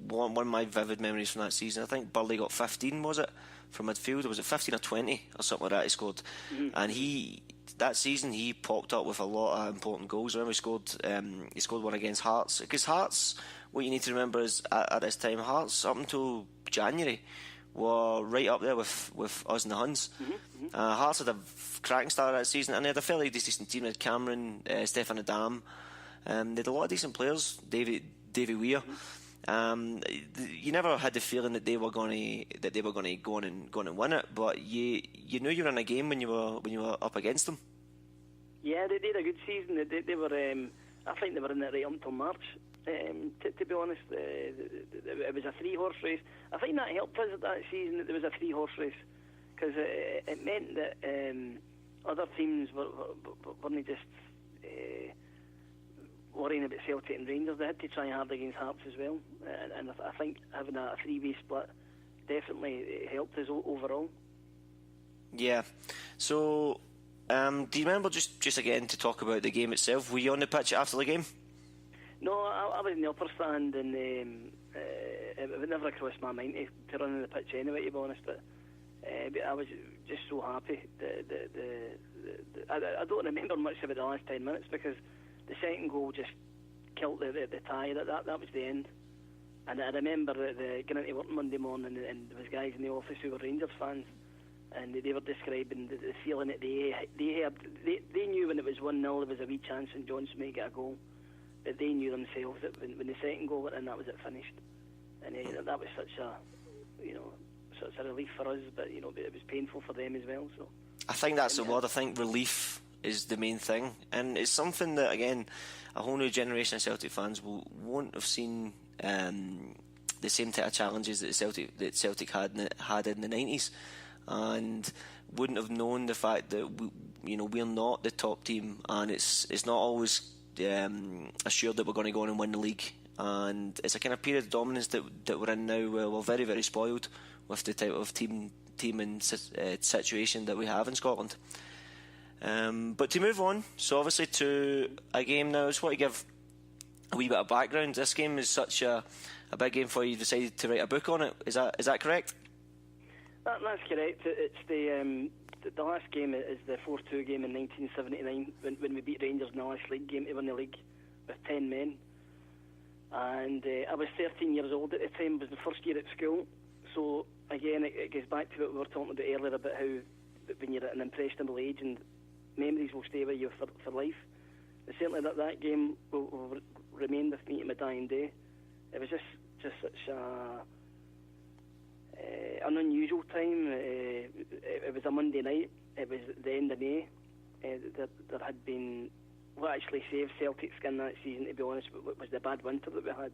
one of my vivid memories from that season. I think Burley got 15, was it, from midfield? Or was it 15 or 20 or something like that he scored? Mm-hmm. And that season he popped up with a lot of important goals. I remember he scored one against Hearts. Because Hearts, what you need to remember is at this time, Hearts up until January were right up there with us and the Huns. Mm-hmm. Hearts had a cracking start that season, and they had a fairly decent team. They had Cameron, Stefan Adam. They had a lot of decent players. Davy Weir. You never had the feeling that they were going to go on and win it, but you knew you were in a game when you were up against them. Yeah, they did a good season. They were. I think they were in it right up until March. To be honest, it was a 3-horse race. I think that helped us that season that there was a 3-horse race, because it meant that other teams weren't just worrying about Celtic and Rangers. They had to try hard against Hearts as well, and I think having a 3-way split definitely helped us overall. Yeah. So, do you remember just again to talk about the game itself? Were you on the pitch after the game? No, I was in the upper stand, and it would never crossed my mind to run on the pitch anyway, to be honest. But I was just so happy. I don't remember much about the last 10 minutes, because the second goal just killed the tie. That was the end. And I remember getting into work Monday morning, and there was guys in the office who were Rangers fans, and they were describing the feeling that they had. They knew when it was 1-0 there was a wee chance and Johnson might get a goal, but they knew themselves that when the second goal went in, that was it, finished. And that was such a relief for us, but it was painful for them as well. So I think that's the word. I think relief is the main thing, and it's something that, again, a whole new generation of Celtic fans won't have seen the same type of challenges that Celtic had in the 90s, and wouldn't have known the fact that we're not the top team, and it's not always assured that we're going to go on and win the league. And it's a kind of period of dominance that we're in now, where we're very, very spoiled with the type of team and situation that we have in Scotland. But to move on, so obviously to a game now, I just want to give a wee bit of background. This game is such a big game for you. You decided to write a book on it. Is that correct? That's correct. It's the last game is the 4-2 game in 1979 when we beat Rangers in the last league game to win the league with 10 men. And I was 13 years old at the time. It was the first year at school. So again, it goes back to what we were talking about earlier about how when you're at an impressionable age, and memories will stay with you for life. And certainly that game will remain with me to my dying day. It was just such an unusual time. It was a Monday night. It was the end of May. There had been what actually saved Celtic's skin that season, to be honest, was the bad winter that we had,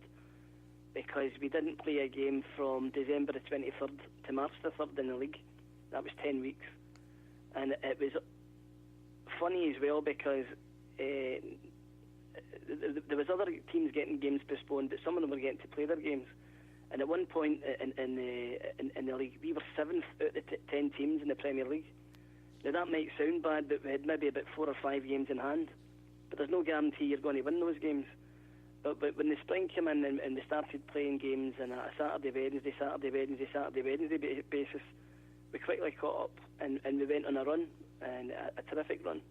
because we didn't play a game from December the 23rd to March the 3rd in the league. That was 10 weeks. And it was funny as well, because there was other teams getting games postponed, but some of them were getting to play their games. And at one point in the league, we were 7th out of the 10 teams in the Premier League. Now that might sound bad, but we had maybe about 4 or 5 games in hand. But there's no guarantee you're going to win those games. But when the spring came in and we started playing games on a Saturday, Wednesday basis, we quickly caught up and we went on a run, and a terrific run.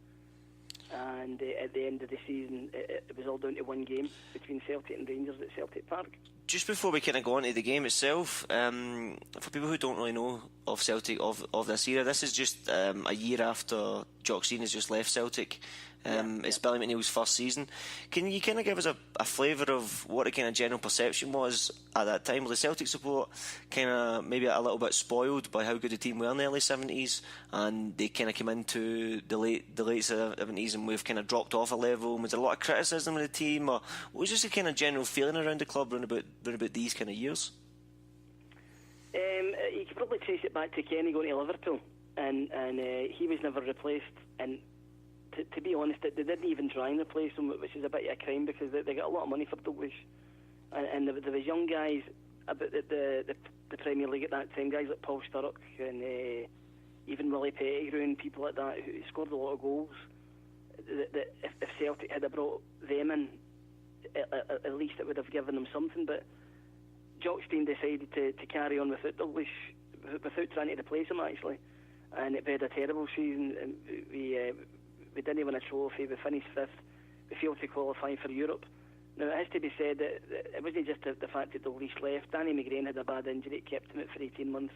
And at the end of the season, it was all down to one game between Celtic and Rangers at Celtic Park. Just before we kind of go on to the game itself, for people who don't really know of Celtic of this era, this is just a year after Jock Stein has just left Celtic. It's Billy McNeill's first season. Can you kind of give us a flavour of what the kind of general perception was at that time? Was the Celtic support kind of maybe a little bit spoiled by how good the team were in the early 70s, and they kind of came into the late 70s and we've kind of dropped off a level? Was there a lot of criticism of the team, or what was just the kind of general feeling around the club around about these kind of years? You could probably trace it back to Kenny going to Liverpool, and he was never replaced. And to be honest, they didn't even try and replace him, which is a bit of a crime because they got a lot of money for Douglas. And there was young guys about the Premier League at that time, guys like Paul Sturrock and even Willie Pettigrew and people like that who scored a lot of goals. That if Celtic had brought them in, at least it would have given them something. But Jock Stein decided to carry on without Douglas, without trying to replace him actually, and it had a terrible season. And we didn't win a trophy. We finished 5th. We failed to qualify for Europe. Now it has to be said that it wasn't just the fact that Douglas left. Danny McGrain had a bad injury, it kept him out for 18 months.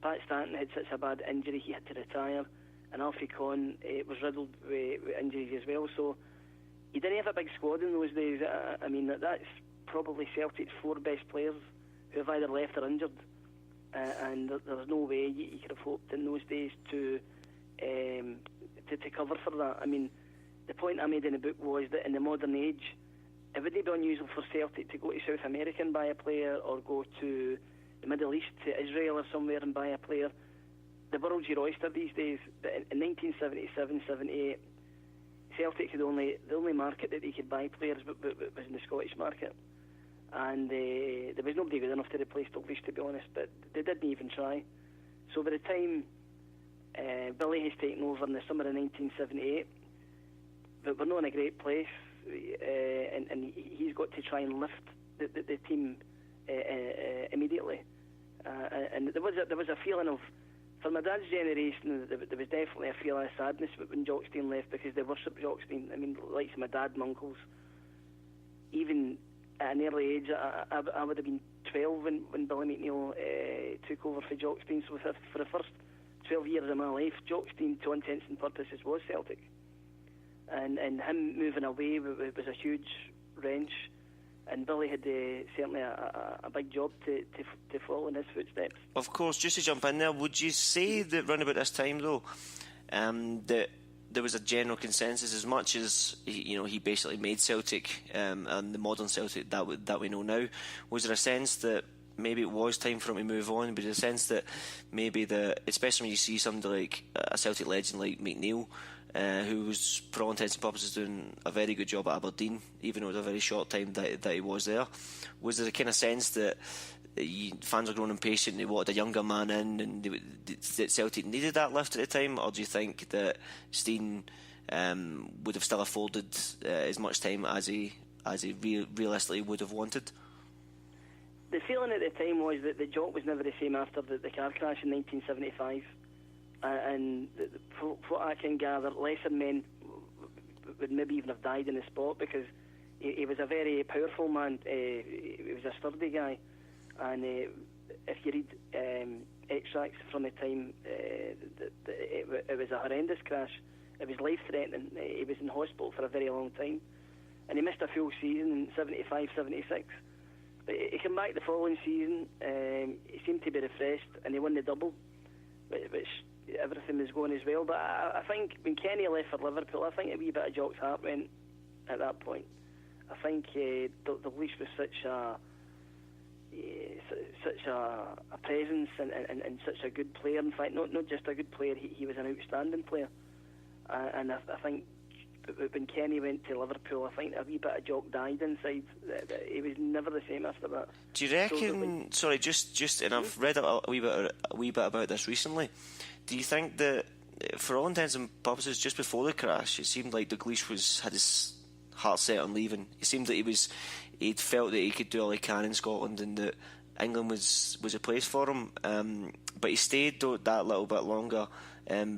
Pat Stanton had such a bad injury he had to retire, and Alfie Conn was riddled with injuries as well. So you didn't have a big squad in those days. I mean, that's probably Celtic's 4 best players who have either left or injured, and there's no way you could have hoped in those days to cover for that. I mean, the point I made in the book was that in the modern age, it wouldn't be unusual for Celtic to go to South America and buy a player, or go to the Middle East, to Israel or somewhere and buy a player. The world's your oyster these days. But in 1977-78, Celtic had the only market that they could buy players was in the Scottish market. And there was nobody good enough to replace Douglas, to be honest, but they didn't even try. So by the time Billy has taken over in the summer of 1978, but we're not in a great place, and he's got to try and lift the team immediately. And there was a feeling of, for my dad's generation, there was definitely a feeling of sadness when Jock Stein left, because they worshipped Jock Stein. I mean, like my dad and uncles, even at an early age, I would have been 12 when Billy McNeill took over for Jock Stein. So for the first 12 years of my life, Jock Stein, to all intents and purposes, was Celtic. And him moving away was a huge wrench. And Billy had certainly a big job to follow in his footsteps. Of course, just to jump in there, would you say that round about this time, though, that there was a general consensus, as much as he basically made Celtic and the modern Celtic that we know now? Was there a sense that maybe it was time for him to move on? But a sense that maybe especially when you see somebody like a Celtic legend like McNeill, who was, for all intents and purposes, doing a very good job at Aberdeen, even though it was a very short time that he was there. Was there a kind of sense that fans are growing impatient, they wanted a younger man in, and that Celtic needed that lift at the time? Or do you think that Stein would have still afforded as much time as he realistically would have wanted? The feeling at the time was that the Jock was never the same after the car crash in 1975. And from what I can gather, lesser men would maybe even have died in the spot, because he was a very powerful man. He was a sturdy guy. And if you read extracts from the time, it was a horrendous crash. It was life-threatening. He was in hospital for a very long time. And he missed a full season in 75-76. But he came back the following season. He seemed to be refreshed, and he won the double, which everything was going as well. But I think when Kenny left for Liverpool, I think a wee bit of Jock's heart went at that point. I think the Leash was such a presence and such a good player. In fact, not just a good player, he was an outstanding player. And I think when Kenny went to Liverpool, I think a wee bit of Jock died inside. He was never the same after that. Do you reckon? Sorry, just and I've read a wee bit about this recently. Do you think that for all intents and purposes, just before the crash, it seemed like Dalglish had his heart set on leaving. It seemed that he'd felt that he could do all he can in Scotland and that England was a place for him. But he stayed that little bit longer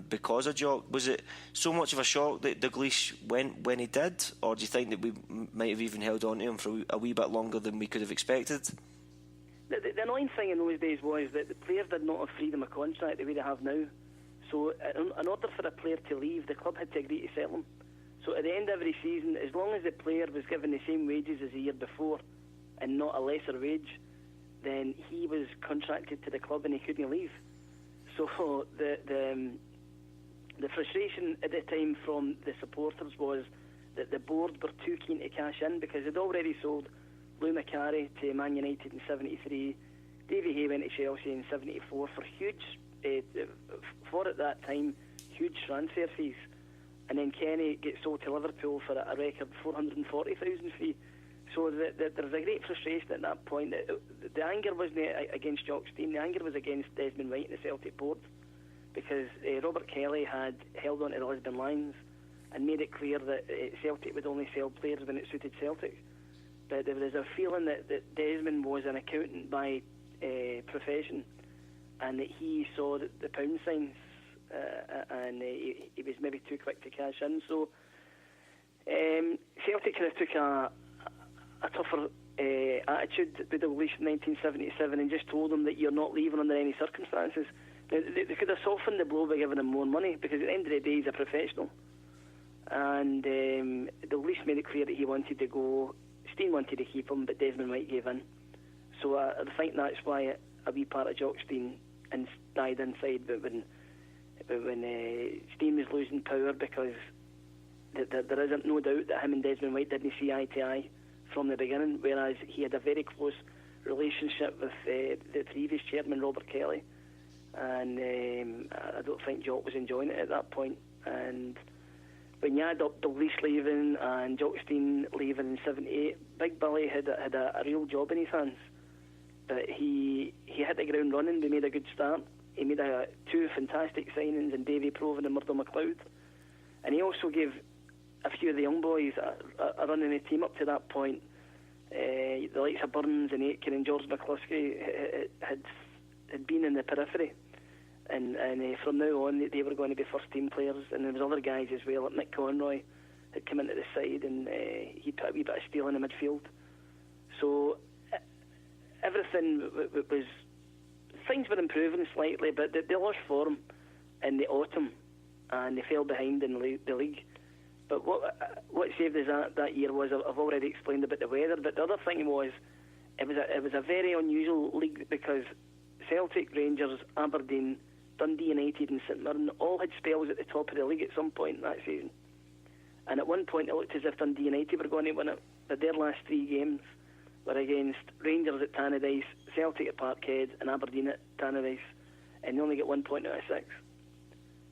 because of Jock. Was it so much of a shock that Dalglish went when he did, or do you think that we might have even held on to him for a wee bit longer than we could have expected? The annoying thing in those days was that the players did not have freedom of contract the way they have now. So in order for a player to leave, the club had to agree to sell him. So at the end of every season, as long as the player was given the same wages as the year before and not a lesser wage, then he was contracted to the club and he couldn't leave. So the frustration at the time from the supporters was that the board were too keen to cash in because they'd already sold Lou Macari to Man United in 73, Davy Hay went to Chelsea in 74 for huge, for at that time, huge transfer fees. And then Kenny gets sold to Liverpool for a record £440,000 fee. So there was a great frustration at that point. The anger wasn't against Jock Stein, the anger was against Desmond White and the Celtic board, because Robert Kelly had held on to the Lisbon Lions and made it clear that Celtic would only sell players when it suited Celtic. But there was a feeling that Desmond was an accountant by profession, and that he saw the pound signs, and he was maybe too quick to cash in. So Celtic kind of took a tougher attitude with the release in 1977 and just told him that you're not leaving under any circumstances. Now, they could have softened the blow by giving him more money, because at the end of the day he's a professional, and the release made it clear that he wanted to go. Stein wanted to keep him, but Desmond White gave in. So I think that's why a wee part of Jock Stein died inside. But when Stein was losing power, because there isn't no doubt that him and Desmond White didn't see eye to eye from the beginning, whereas he had a very close relationship with the previous chairman, Robert Kelly, and I don't think Jock was enjoying it at that point. And when you add up Dalglish leaving and Jock Stein leaving in 78, Big Billy had a real job in his hands. But he hit the ground running. We made a good start. He made two fantastic signings in Davy Provan and Murdo MacLeod. And he also gave a few of the young boys a run in the team up to that point. The likes of Burns and Aitken and George McCluskey had been in the periphery. And from now on, they were going to be first-team players. And there was other guys as well, like Mick Conroy had come into the side, and he put a wee bit of steel in the midfield. So everything was... Things were improving slightly, but they lost form in the autumn, and they fell behind in the league. But what saved us that year was, I've already explained about the weather, but the other thing was, it was a very unusual league, because Celtic, Rangers, Aberdeen, Dundee United and St Mirren all had spells at the top of the league at some point that season. And at one point it looked as if Dundee United were going to win it, but their last three games were against Rangers at Tannadice, Celtic at Parkhead and Aberdeen at Tannadice, and they only get 1 point out of 6.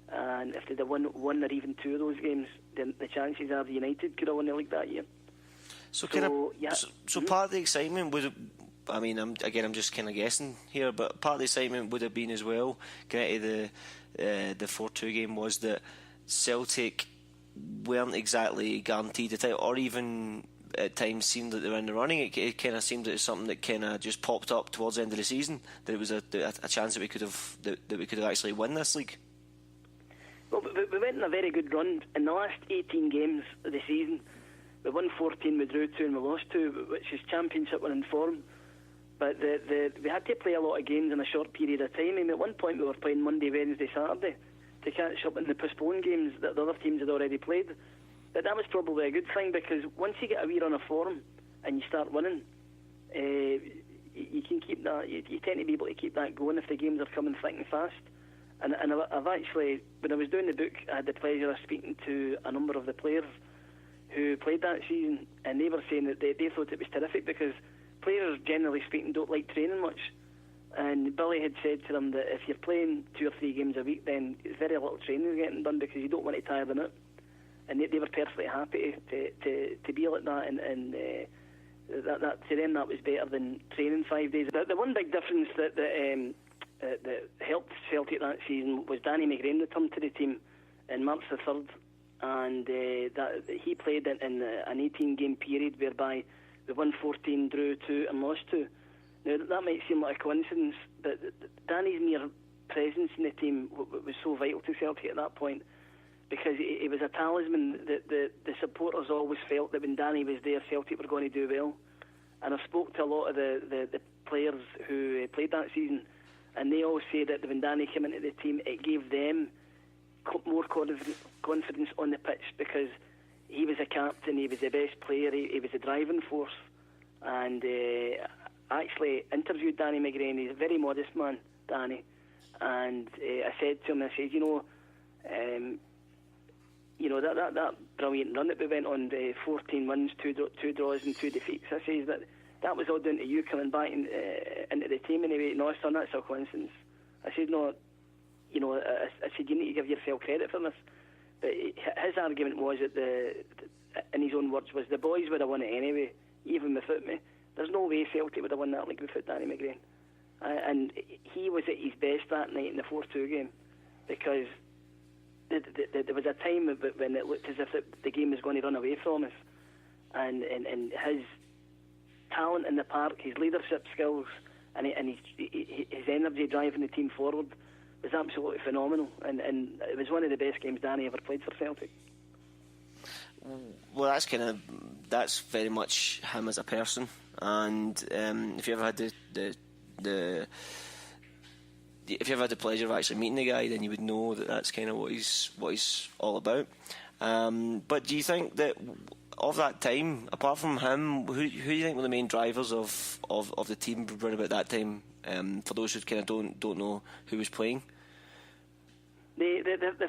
And if they'd have won one or even two of those games, then the chances are the United could have won the league that year. So part of the excitement would have, I mean, I'm just kind of guessing here, but part of the excitement would have been as well, getting to the 4-2 game, was that Celtic weren't exactly guaranteed it out, or even at times seemed that they were in the running. It kind of seemed that it was something that kind of just popped up towards the end of the season, that it was a chance that we could have actually won this league. Well, we went on a very good run in the last 18 games of the season. We won 14, we drew 2 and we lost 2, which is championship winning form. But we had to play a lot of games in a short period of time. I mean, at one point we were playing Monday, Wednesday, Saturday to catch up in the postponed games that the other teams had already played. But that was probably a good thing, because once you get a wee run of form and you start winning, you can keep that. You tend to be able to keep that going if the games are coming thick and fast. And I've actually, when I was doing the book, I had the pleasure of speaking to a number of the players who played that season, and they were saying that they thought it was terrific, because players, generally speaking, don't like training much. And Billy had said to them that if you're playing 2 or 3 games a week, then very little training is getting done, because you don't want to tire them out. And they were perfectly happy to be like that, and that to them that was better than training 5 days. The one big difference that that helped Celtic that season was Danny McGrain returned to the team in March the 3rd, and that he played in an 18-game period whereby we won 14, drew 2 and lost 2. Now that might seem like a coincidence, but Danny's mere presence in the team was so vital to Celtic at that point, because he was a talisman that the supporters always felt that when Danny was there, Celtic were going to do well. And I spoke to a lot of the players who played that season, and they all say that when Danny came into the team, it gave them more confidence on the pitch, because he was a captain, he was the best player, he was a driving force. And I actually interviewed Danny McGrain. He's a very modest man, Danny. And I said to him, I said, that brilliant run that we went on, 14 wins, 2 draws and 2 defeats. I says that was all down to you coming back into the team. And he went, no, son, that's a coincidence. I said, no, I said, you need to give yourself credit for this. But his argument was that in his own words, was the boys would have won it anyway, even without me. There's no way Celtic would have won that league without Danny McGrain. And he was at his best that night in the 4-2 game, because there was a time when it looked as if the game was going to run away from us, and his talent in the park, his leadership skills, and his energy driving the team forward was absolutely phenomenal, and it was one of the best games Danny ever played for Celtic. Well, that's very much him as a person, and if you ever had if you ever had the pleasure of actually meeting the guy, then you would know that that's kind of what he's all about. But do you think that of that time, apart from him, who do you think were the main drivers of the team around about that time? For those who kind of don't know who was playing, the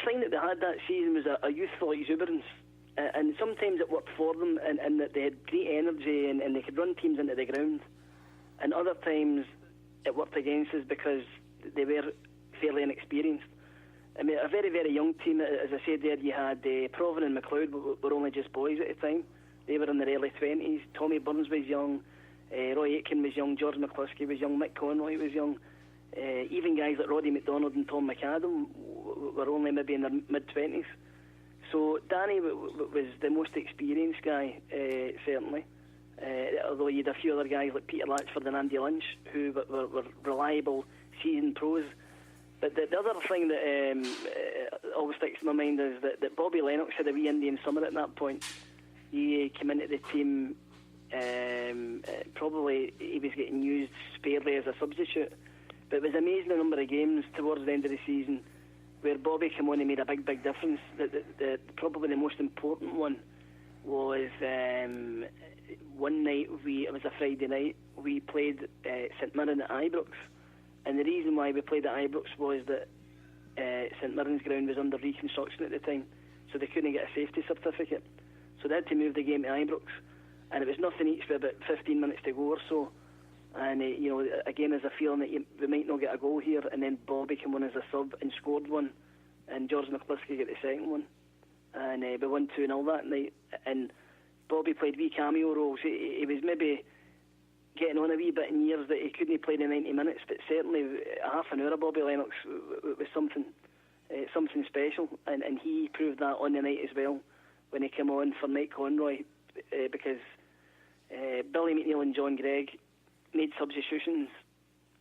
thing that they had that season was a youthful exuberance, and sometimes it worked for them, and that they had great energy and they could run teams into the ground, and other times it worked against us because they were fairly inexperienced. I mean, a very, very young team. As I said there, you had Provan and McLeod were only just boys at the time. They were in their early 20s. Tommy Burns was young, Roy Aitken was young, George McCluskey was young, Mick Conroy was young. Even guys like Roddy McDonald and Tom McAdam were only maybe in their mid-20s. So Danny was the most experienced guy, certainly. Although you had a few other guys like Peter Latchford and Andy Lynch who were reliable seasoned pros. But the other thing that always sticks in my mind is that Bobby Lennox had a wee Indian summer at that point. He came into the team, probably he was getting used sparely as a substitute, but it was amazing the number of games towards the end of the season where Bobby came on and made a big difference. Probably the most important one was one night, it was a Friday night, we played St Mirren at Ibrox. And the reason why we played at Ibrox was that St Mirren's ground was under reconstruction at the time, so they couldn't get a safety certificate. So they had to move the game to Ibrox, and it was nothing each with about 15 minutes to go or so. And again, there's a feeling that we might not get a goal here, and then Bobby came on as a sub and scored one, and George McCluskey got the second one, and we won 2-0 that night. And Bobby played wee cameo roles. He was maybe getting on a wee bit in years that he couldn't play the 90 minutes, but certainly a half an hour of Bobby Lennox was something special, and he proved that on the night as well when he came on for Mike Conroy, because Billy McNeill and John Gregg made substitutions,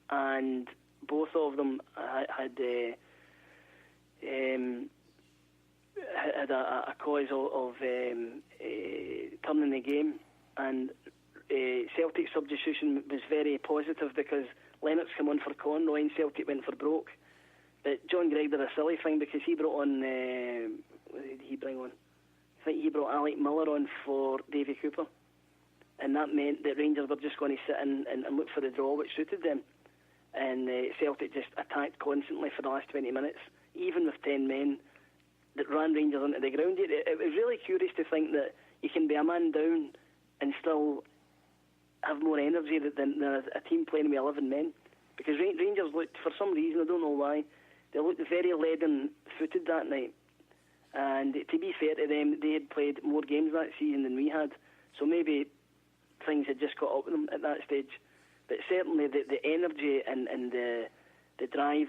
and both of them had a cause of turning the game, and Celtic's substitution was very positive because Lennox came on for Conroy and Celtic went for Broke. But John Gregg did a silly thing because he brought on, what did he bring on? I think he brought Alec Miller on for Davy Cooper. And that meant that Rangers were just going to sit in and look for the draw, which suited them. And Celtic just attacked constantly for the last 20 minutes, even with 10 men that ran Rangers onto the ground. It was really curious to think that you can be a man down and still have more energy than a team playing with 11 men. Because Rangers looked, for some reason, I don't know why, they looked very leaden-footed that night. And to be fair to them, they had played more games that season than we had. So maybe things had just got up with them at that stage. But certainly the energy and the drive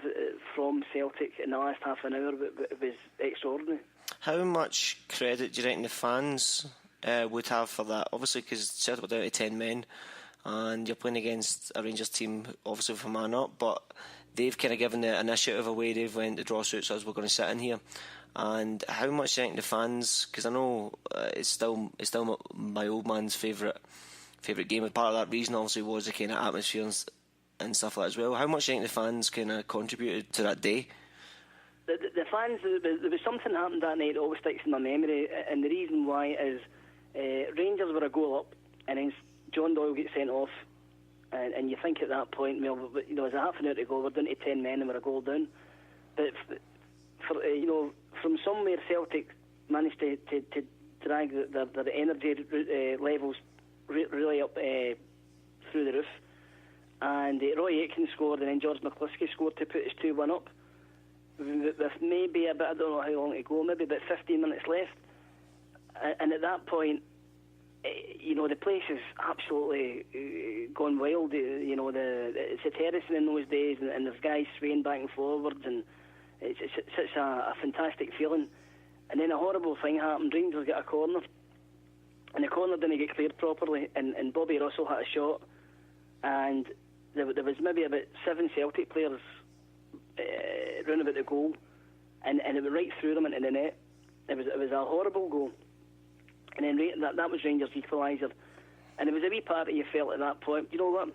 from Celtic in the last half an hour was extraordinary. How much credit do you reckon the fans would have for that? Obviously, because Celtic were down to 10 men, and you're playing against a Rangers team, obviously with a man up, but they've kind of given the initiative away. They've went, the draw suits us, we're going to sit in here. And how much do you think the fans, because I know it's still my old man's favourite game, and part of that reason obviously was the kind of atmosphere and stuff like that as well. How much do you think the fans kind of contributed to that day? The fans, there was something happened that night that always sticks in my memory, and the reason why is Rangers were a goal up, and then John Doyle gets sent off, and you think at that point, well, you know, there's a half an hour to go, we're down to 10 men and we're a goal down. But for from somewhere Celtic managed to drag their energy levels really up through the roof, and Roy Aitken scored, and then George McCluskey scored to put us 2-1 up. With maybe I don't know how long to go, maybe about 15 minutes left, and at that point, the place is absolutely gone wild. It's a terracing in those days, and there's guys swaying back and forwards, and it's such a fantastic feeling. And then a horrible thing happened. Rangers got a corner, and the corner didn't get cleared properly, and Bobby Russell had a shot, and there was maybe about 7 Celtic players round about the goal, and it went right through them into the net. It was a horrible goal, and then that was Rangers' equaliser. And it was a wee part of you felt at that point, you know what,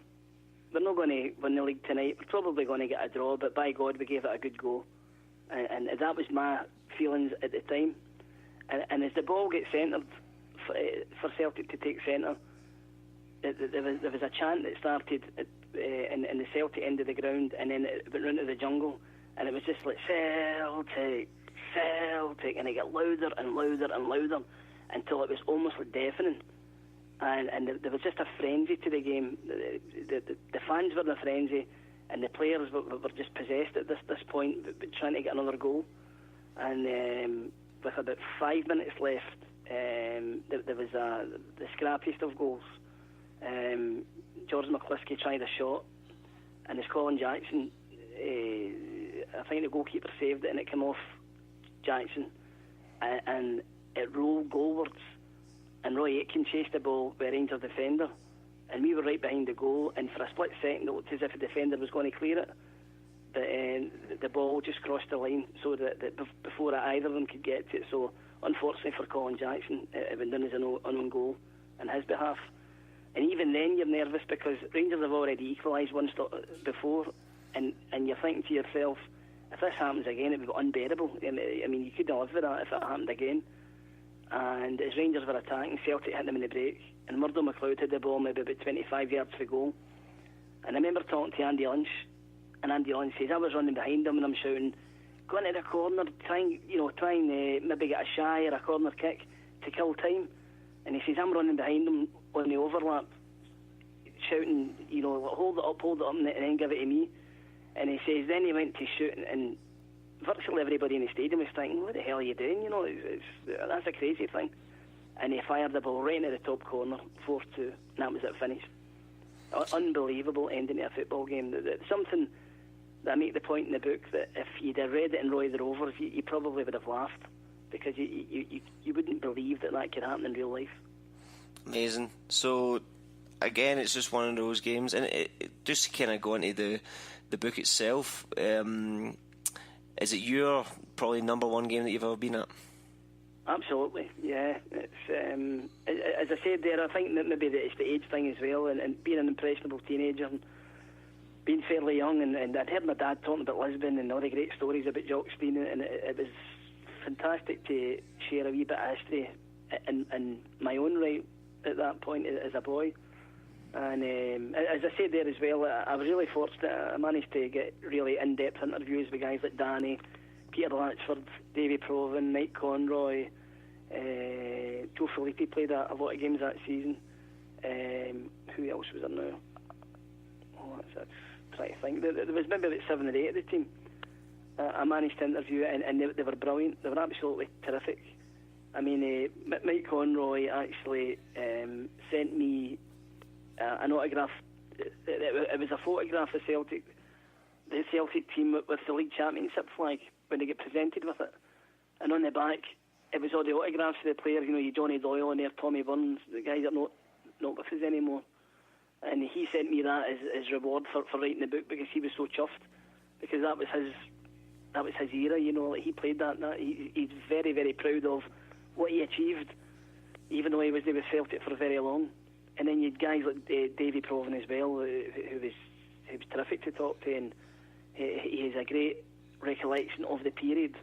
we're not going to win the league tonight, we're probably going to get a draw, but by God we gave it a good go. And that was my feelings at the time. And as the ball gets centred for Celtic to take centre, there was a chant that started in the Celtic end of the ground, and then it went round to the jungle, and it was just like Celtic, Celtic, and it got louder and louder and louder until it was almost like deafening. And there was just a frenzy to the game. The fans were in a frenzy, and the players were just possessed at this point, but trying to get another goal. And with about 5 minutes left, there was the scrappiest of goals. George McCluskey tried a shot, and as Colin Jackson, I think the goalkeeper saved it, and it came off Jackson, and it rolled goalwards, and Roy Aitken chased the ball with a Rangers defender, and we were right behind the goal, and for a split second it looked as if the defender was going to clear it, but the ball just crossed the line, so that before either of them could get to it. So unfortunately for Colin Jackson, it went down as an own goal on his behalf. And even then you're nervous, because Rangers have already equalised once before, and you're thinking to yourself, if this happens again, it would be unbearable. I mean, you couldn't live with that if it happened again. And as Rangers were attacking, Celtic hit them in the break, and Murdo McLeod had the ball maybe about 25 yards for goal. And I remember talking to Andy Lynch, and Andy Lynch says, I was running behind him and I'm shouting, go into the corner, try and maybe get a shy or a corner kick to kill time. And he says, I'm running behind him on the overlap, shouting, hold it up, and then give it to me. And he says, then he went to shoot, and virtually everybody in the stadium was thinking, what the hell are you doing? That's a crazy thing. And he fired the ball right into the top corner, 4-2, and that was it, finished. Unbelievable ending to a football game. Something that I make the point in the book that if you'd have read it in Roy the Rovers, you probably would have laughed, because you wouldn't believe that could happen in real life. Amazing. So again, it's just one of those games, and it just kind of go into the book itself. Is it your probably number one game that you've ever been at? Absolutely, yeah. It's as I said there, I think that maybe it's the age thing as well, and being an impressionable teenager and being fairly young, and I'd heard my dad talking about Lisbon and all the great stories about Jockstein, and it was fantastic to share a wee bit of history in my own right at that point as a boy. And as I said there as well, I was really fortunate. I managed to get really in-depth interviews with guys like Danny, Peter Latchford, Davy Provan, Mike Conroy, Joe Filippi played a lot of games that season. Who else was there now? That's trying to think. There was maybe about 7 or 8 of the team. I managed to interview, and they were brilliant. They were absolutely terrific. I mean, Mike Conroy actually sent me an autograph. It was a photograph of Celtic the Celtic team with the league championship flag when they get presented with it, and on the back it was all the autographs of the players. You know, you Johnny Doyle and there, Tommy Burns, the guys are not with us anymore. And he sent me that as reward for writing the book, because he was so chuffed, because that was his era. You know, like he played that. He's very, very proud of what he achieved, even though he was there with Celtic for very long. And then you had guys like Davy Provan as well, who was terrific to talk to, and he has a great recollection of the period.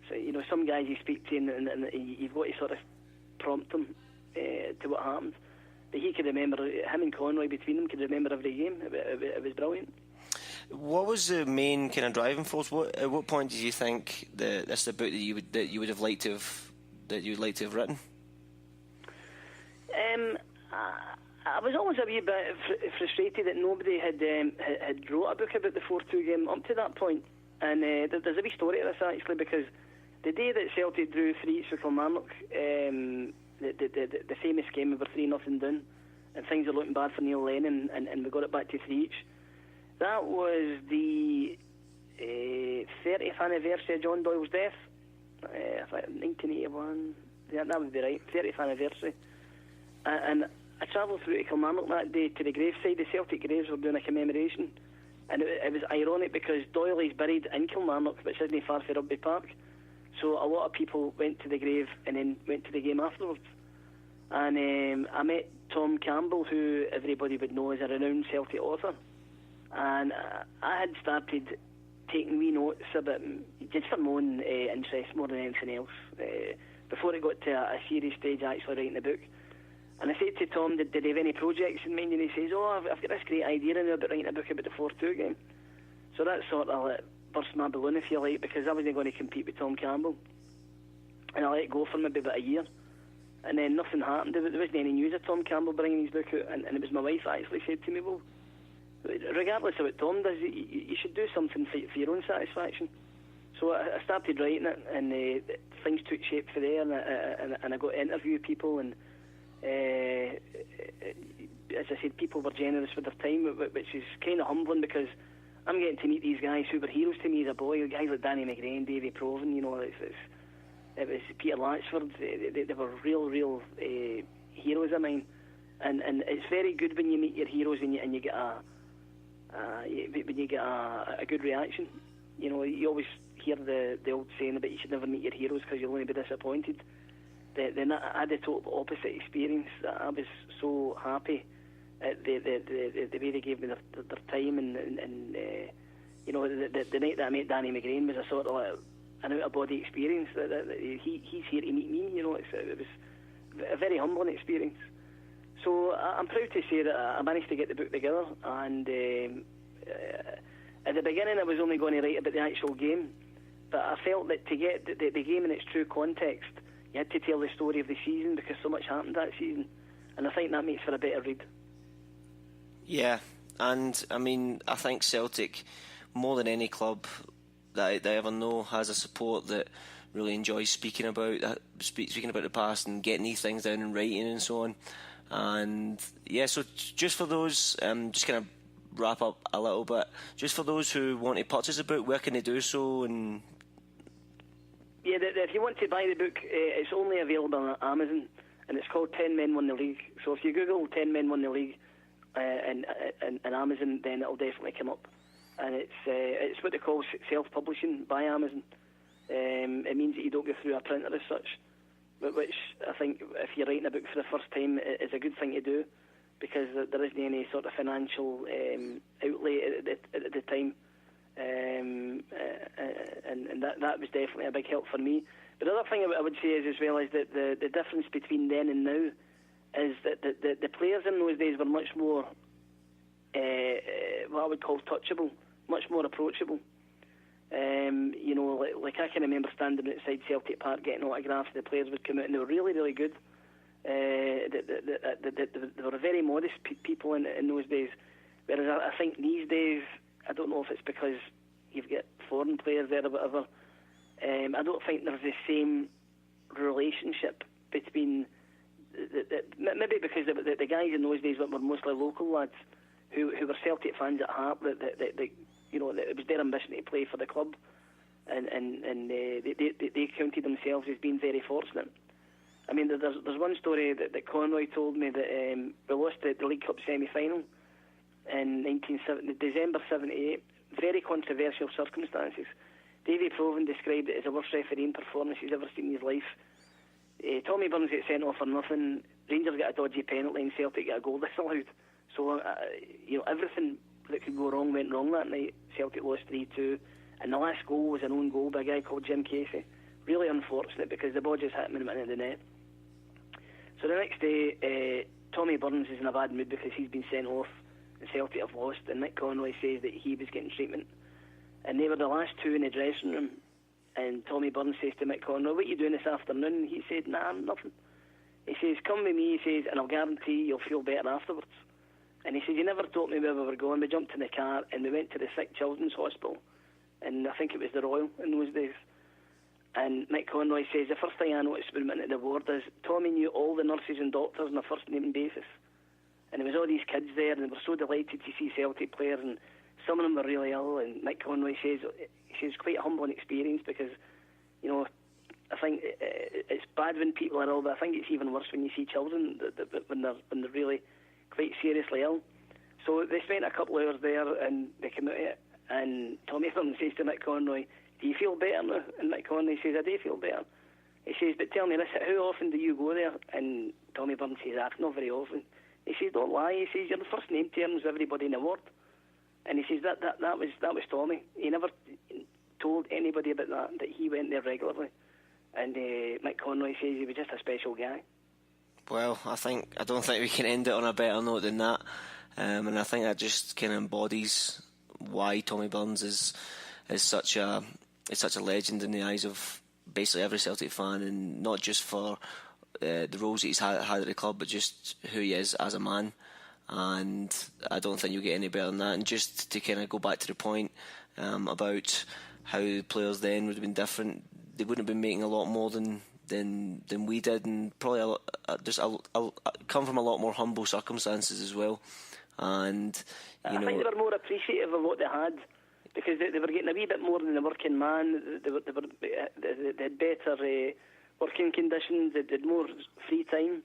So, you know, some guys you speak to, and you've got to sort of prompt them to what happened. But he could remember, him and Conroy between them could remember every game. It was brilliant. What was the main kind of driving force? At what point did you think this is a book that you would have liked to have written? I was always a wee bit frustrated that nobody had wrote a book about the 4-2 game up to that point. And there's a wee story to this, actually, because the day that Celtic drew 3-each with Kilmarnock, the famous game, we were 3-0 down, and things are looking bad for Neil Lennon, and we got it back to 3-each. That was the 30th anniversary of John Doyle's death. 1981. Yeah, that would be right. 30th anniversary. And I travelled through to Kilmarnock that day to the graveside. The Celtic graves were doing a commemoration, and it was ironic because Doyle is buried in Kilmarnock, which isn't far from Rugby Park. So a lot of people went to the grave and then went to the game afterwards. And I met Tom Campbell, who everybody would know is a renowned Celtic author. And I had started taking wee notes about just for my own interest more than anything else, before it got to a serious stage actually writing the book. And I said to Tom, did he have any projects in mind? And he says, I've got this great idea now about writing a book about the 4-2 game. So that sort of burst my balloon, if you like, because I wasn't going to compete with Tom Campbell. And I let it go for maybe about a year. And then nothing happened. There wasn't any news of Tom Campbell bringing his book out. And it was my wife that actually said to me, well, regardless of what Tom does, you should do something for your own satisfaction. So I started writing it, and things took shape for there, and I got to interview people, and as I said, people were generous with their time, which is kind of humbling, because I'm getting to meet these guys who were heroes to me as a boy, guys like Danny McGrain, Davy Provan, you know, it was Peter Latchford. They were real heroes of mine, and it's very good when you meet your heroes and you get a good reaction. You know, you always hear the old saying about you should never meet your heroes because you'll only be disappointed. Then I had the total opposite experience. I was so happy at the way they gave me their time, and you know, the night that I met Danny McGrain was a sort of like an out of body experience. He's here to meet me. You know, it was a very humbling experience. So I'm proud to say that I managed to get the book together, and at the beginning I was only going to write about the actual game, but I felt that to get the game in its true context, you had to tell the story of the season, because so much happened that season, and I think that makes for a better read. Yeah, and I mean, I think Celtic, more than any club that I ever know, has a support that really enjoys speaking about the past and getting these things down in writing and so on. And yeah, so just for those, just kind of wrap up a little bit, just for those who want to purchase the book, where can they do so? And yeah, if you want to buy the book, it's only available on Amazon, and it's called 10 Men Won the League. So if you Google 10 Men Won the League in Amazon, then it'll definitely come up. And it's what they call self-publishing by Amazon. It means that you don't go through a printer as such, which I think, if you're writing a book for the first time, is a good thing to do, because there isn't any sort of financial outlay at the time. And that was definitely a big help for me. But the other thing I would say is, as well, is that the difference between then and now is that the players in those days were much more what I would call touchable, much more approachable. You know, like I can remember standing outside Celtic Park getting autographs. The players would come out and they were really, really good. They were very modest people in those days. Whereas I think these days, I don't know if it's because you've got foreign players there or whatever, I don't think there's the same relationship between maybe because the guys in those days were mostly local lads who were Celtic fans at heart, that it was their ambition to play for the club, and they counted themselves as being very fortunate. I mean, there's one story that Conroy told me that we lost the League Cup semi-final in December 78, very controversial circumstances. Davy Provan described it as the worst refereeing performance he's ever seen in his life. Tommy Burns gets sent off for nothing. Rangers got a dodgy penalty and Celtic got a goal disallowed. So, everything that could go wrong went wrong that night. Celtic lost 3-2, and the last goal was an own goal by a guy called Jim Casey. Really unfortunate because the ball just hit him in the net. So the next day, Tommy Burns is in a bad mood because he's been sent off and Celtic have lost, and Mick Conroy says that he was getting treatment. And they were the last two in the dressing room, and Tommy Burns says to Mick Conroy, "What are you doing this afternoon?" He said, "Nah, nothing." He says, "Come with me," he says, "and I'll guarantee you'll feel better afterwards." And he says, "You never told me where we were going." We jumped in the car and we went to the Sick Children's Hospital, and I think it was the Royal in those days. And Mick Conroy says, "The first thing I noticed when we went into the ward is Tommy knew all the nurses and doctors on a first name basis. And there was all these kids there, and they were so delighted to see Celtic players, and some of them were really ill." And Mick Conroy says it's quite a humbling experience because, I think it's bad when people are ill, but I think it's even worse when you see children when they're really quite seriously ill. So they spent a couple of hours there, and they came out of it, and Tommy Burns says to Mick Conroy, "Do you feel better now?" And Mick Conroy says, "I do feel better." He says, "But tell me this, how often do you go there?" And Tommy Burns says, "Not very often." He says, "Don't lie." He says, "You're the first name terms with everybody in the ward." And he says that was Tommy. He never told anybody about that he went there regularly. And Mick Conroy says he was just a special guy. Well, I don't think we can end it on a better note than that. And I think that just kind of embodies why Tommy Burns is such a legend in the eyes of basically every Celtic fan, and not just for the roles that he's had at the club, but just who he is as a man. And I don't think you'll get any better than that. And just to kind of go back to the point about how the players then would have been different, they wouldn't have been making a lot more than we did, and probably come from a lot more humble circumstances as well. And I think they were more appreciative of what they had, because they were getting a wee bit more than the working man. They had better working conditions. They had more free time,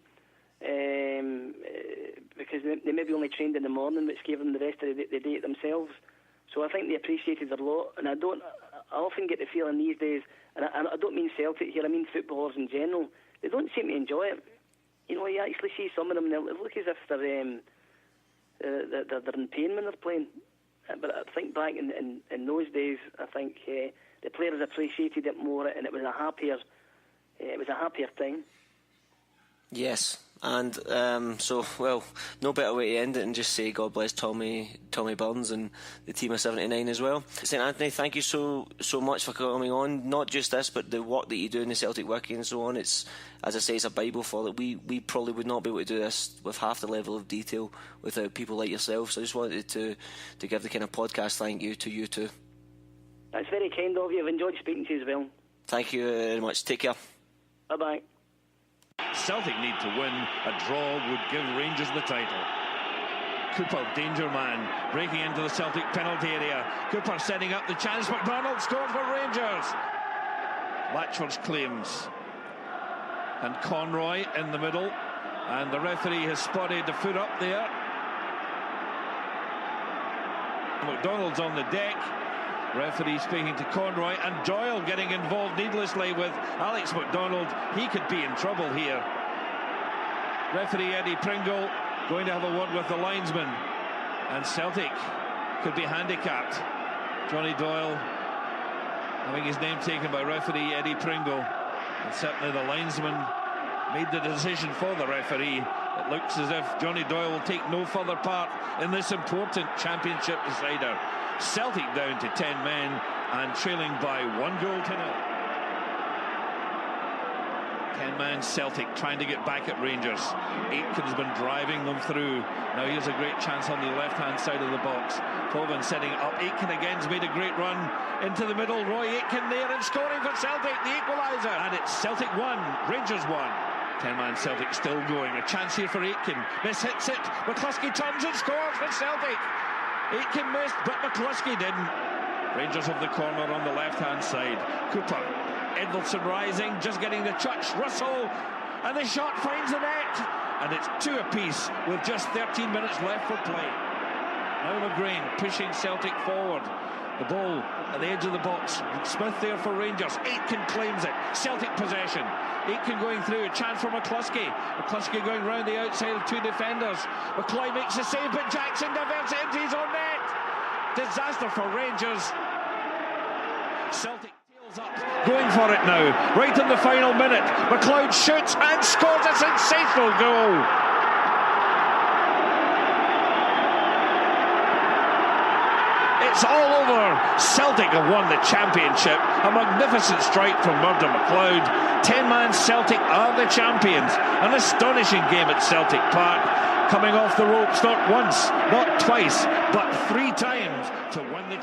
because they maybe only trained in the morning, which gave them the rest of the day to themselves. So I think they appreciated it a lot. And I often get the feeling these days, and I don't mean Celtic here, I mean footballers in general, they don't seem to enjoy it. You actually see some of them, they look as if they're in pain when they're playing. But I think back in those days, I think the players appreciated it more, and it was a happier time. Yes, and no better way to end it than just say God bless Tommy Burns and the team of 79 as well. St Anthony, thank you so much for coming on. Not just this, but the work that you do in the Celtic Wiki and so on. It's, as I say, it's a Bible for it. We probably would not be able to do this with half the level of detail without people like yourself. So I just wanted to give the kind of podcast thank you to you too. That's very kind of you. I've enjoyed speaking to you as well. Thank you very much. Take care. Bye-bye. Celtic need to win. A draw would give Rangers the title. Cooper, danger man, breaking into the Celtic penalty area. Cooper setting up the chance. McDonald scores for Rangers. Latchford's claims. And Conroy in the middle. And the referee has spotted the foot up there. McDonald's on the deck. Referee speaking to Conroy, and Doyle getting involved needlessly with Alex McDonald. He could be in trouble here. Referee Eddie Pringle going to have a word with the linesman, and Celtic could be handicapped. Johnny Doyle having his name taken by referee Eddie Pringle, and certainly the linesman made the decision for the referee. It looks as if Johnny Doyle will take no further part in this important championship decider. Celtic down to 10 men and trailing by 1-0. 10-man Celtic trying to get back at Rangers. Aitken's been driving them through. Now here's a great chance on the left-hand side of the box. Provan setting up. Aitken again's made a great run into the middle. Roy Aitken there and scoring for Celtic, the equaliser. And it's Celtic 1, Rangers 1. 10-man Celtic still going. A chance here for Aitken. Miss hits it. McCluskey turns and scores for Celtic. Aitken missed, but McCluskey didn't. Rangers have the corner on the left-hand side. Cooper, Edvaldson rising, just getting the touch. Russell, and the shot finds the net. And it's 2 apiece with just 13 minutes left for play. Now McGrain pushing Celtic forward. The ball at the edge of the box. Smith there for Rangers. Aitken claims it. Celtic possession. Aitken going through. A chance for McCluskey. McCluskey going round the outside of 2 defenders. McCloy makes the save, but Jackson diverts it into his own net. Disaster for Rangers. Celtic tails up. Going for it now. Right in the final minute. McLeod shoots and scores a sensational goal. It's all over. Celtic have won the championship. A magnificent strike from Murdo McLeod. 10-man Celtic are the champions. An astonishing game at Celtic Park. Coming off the ropes not once, not twice, but 3 times to win the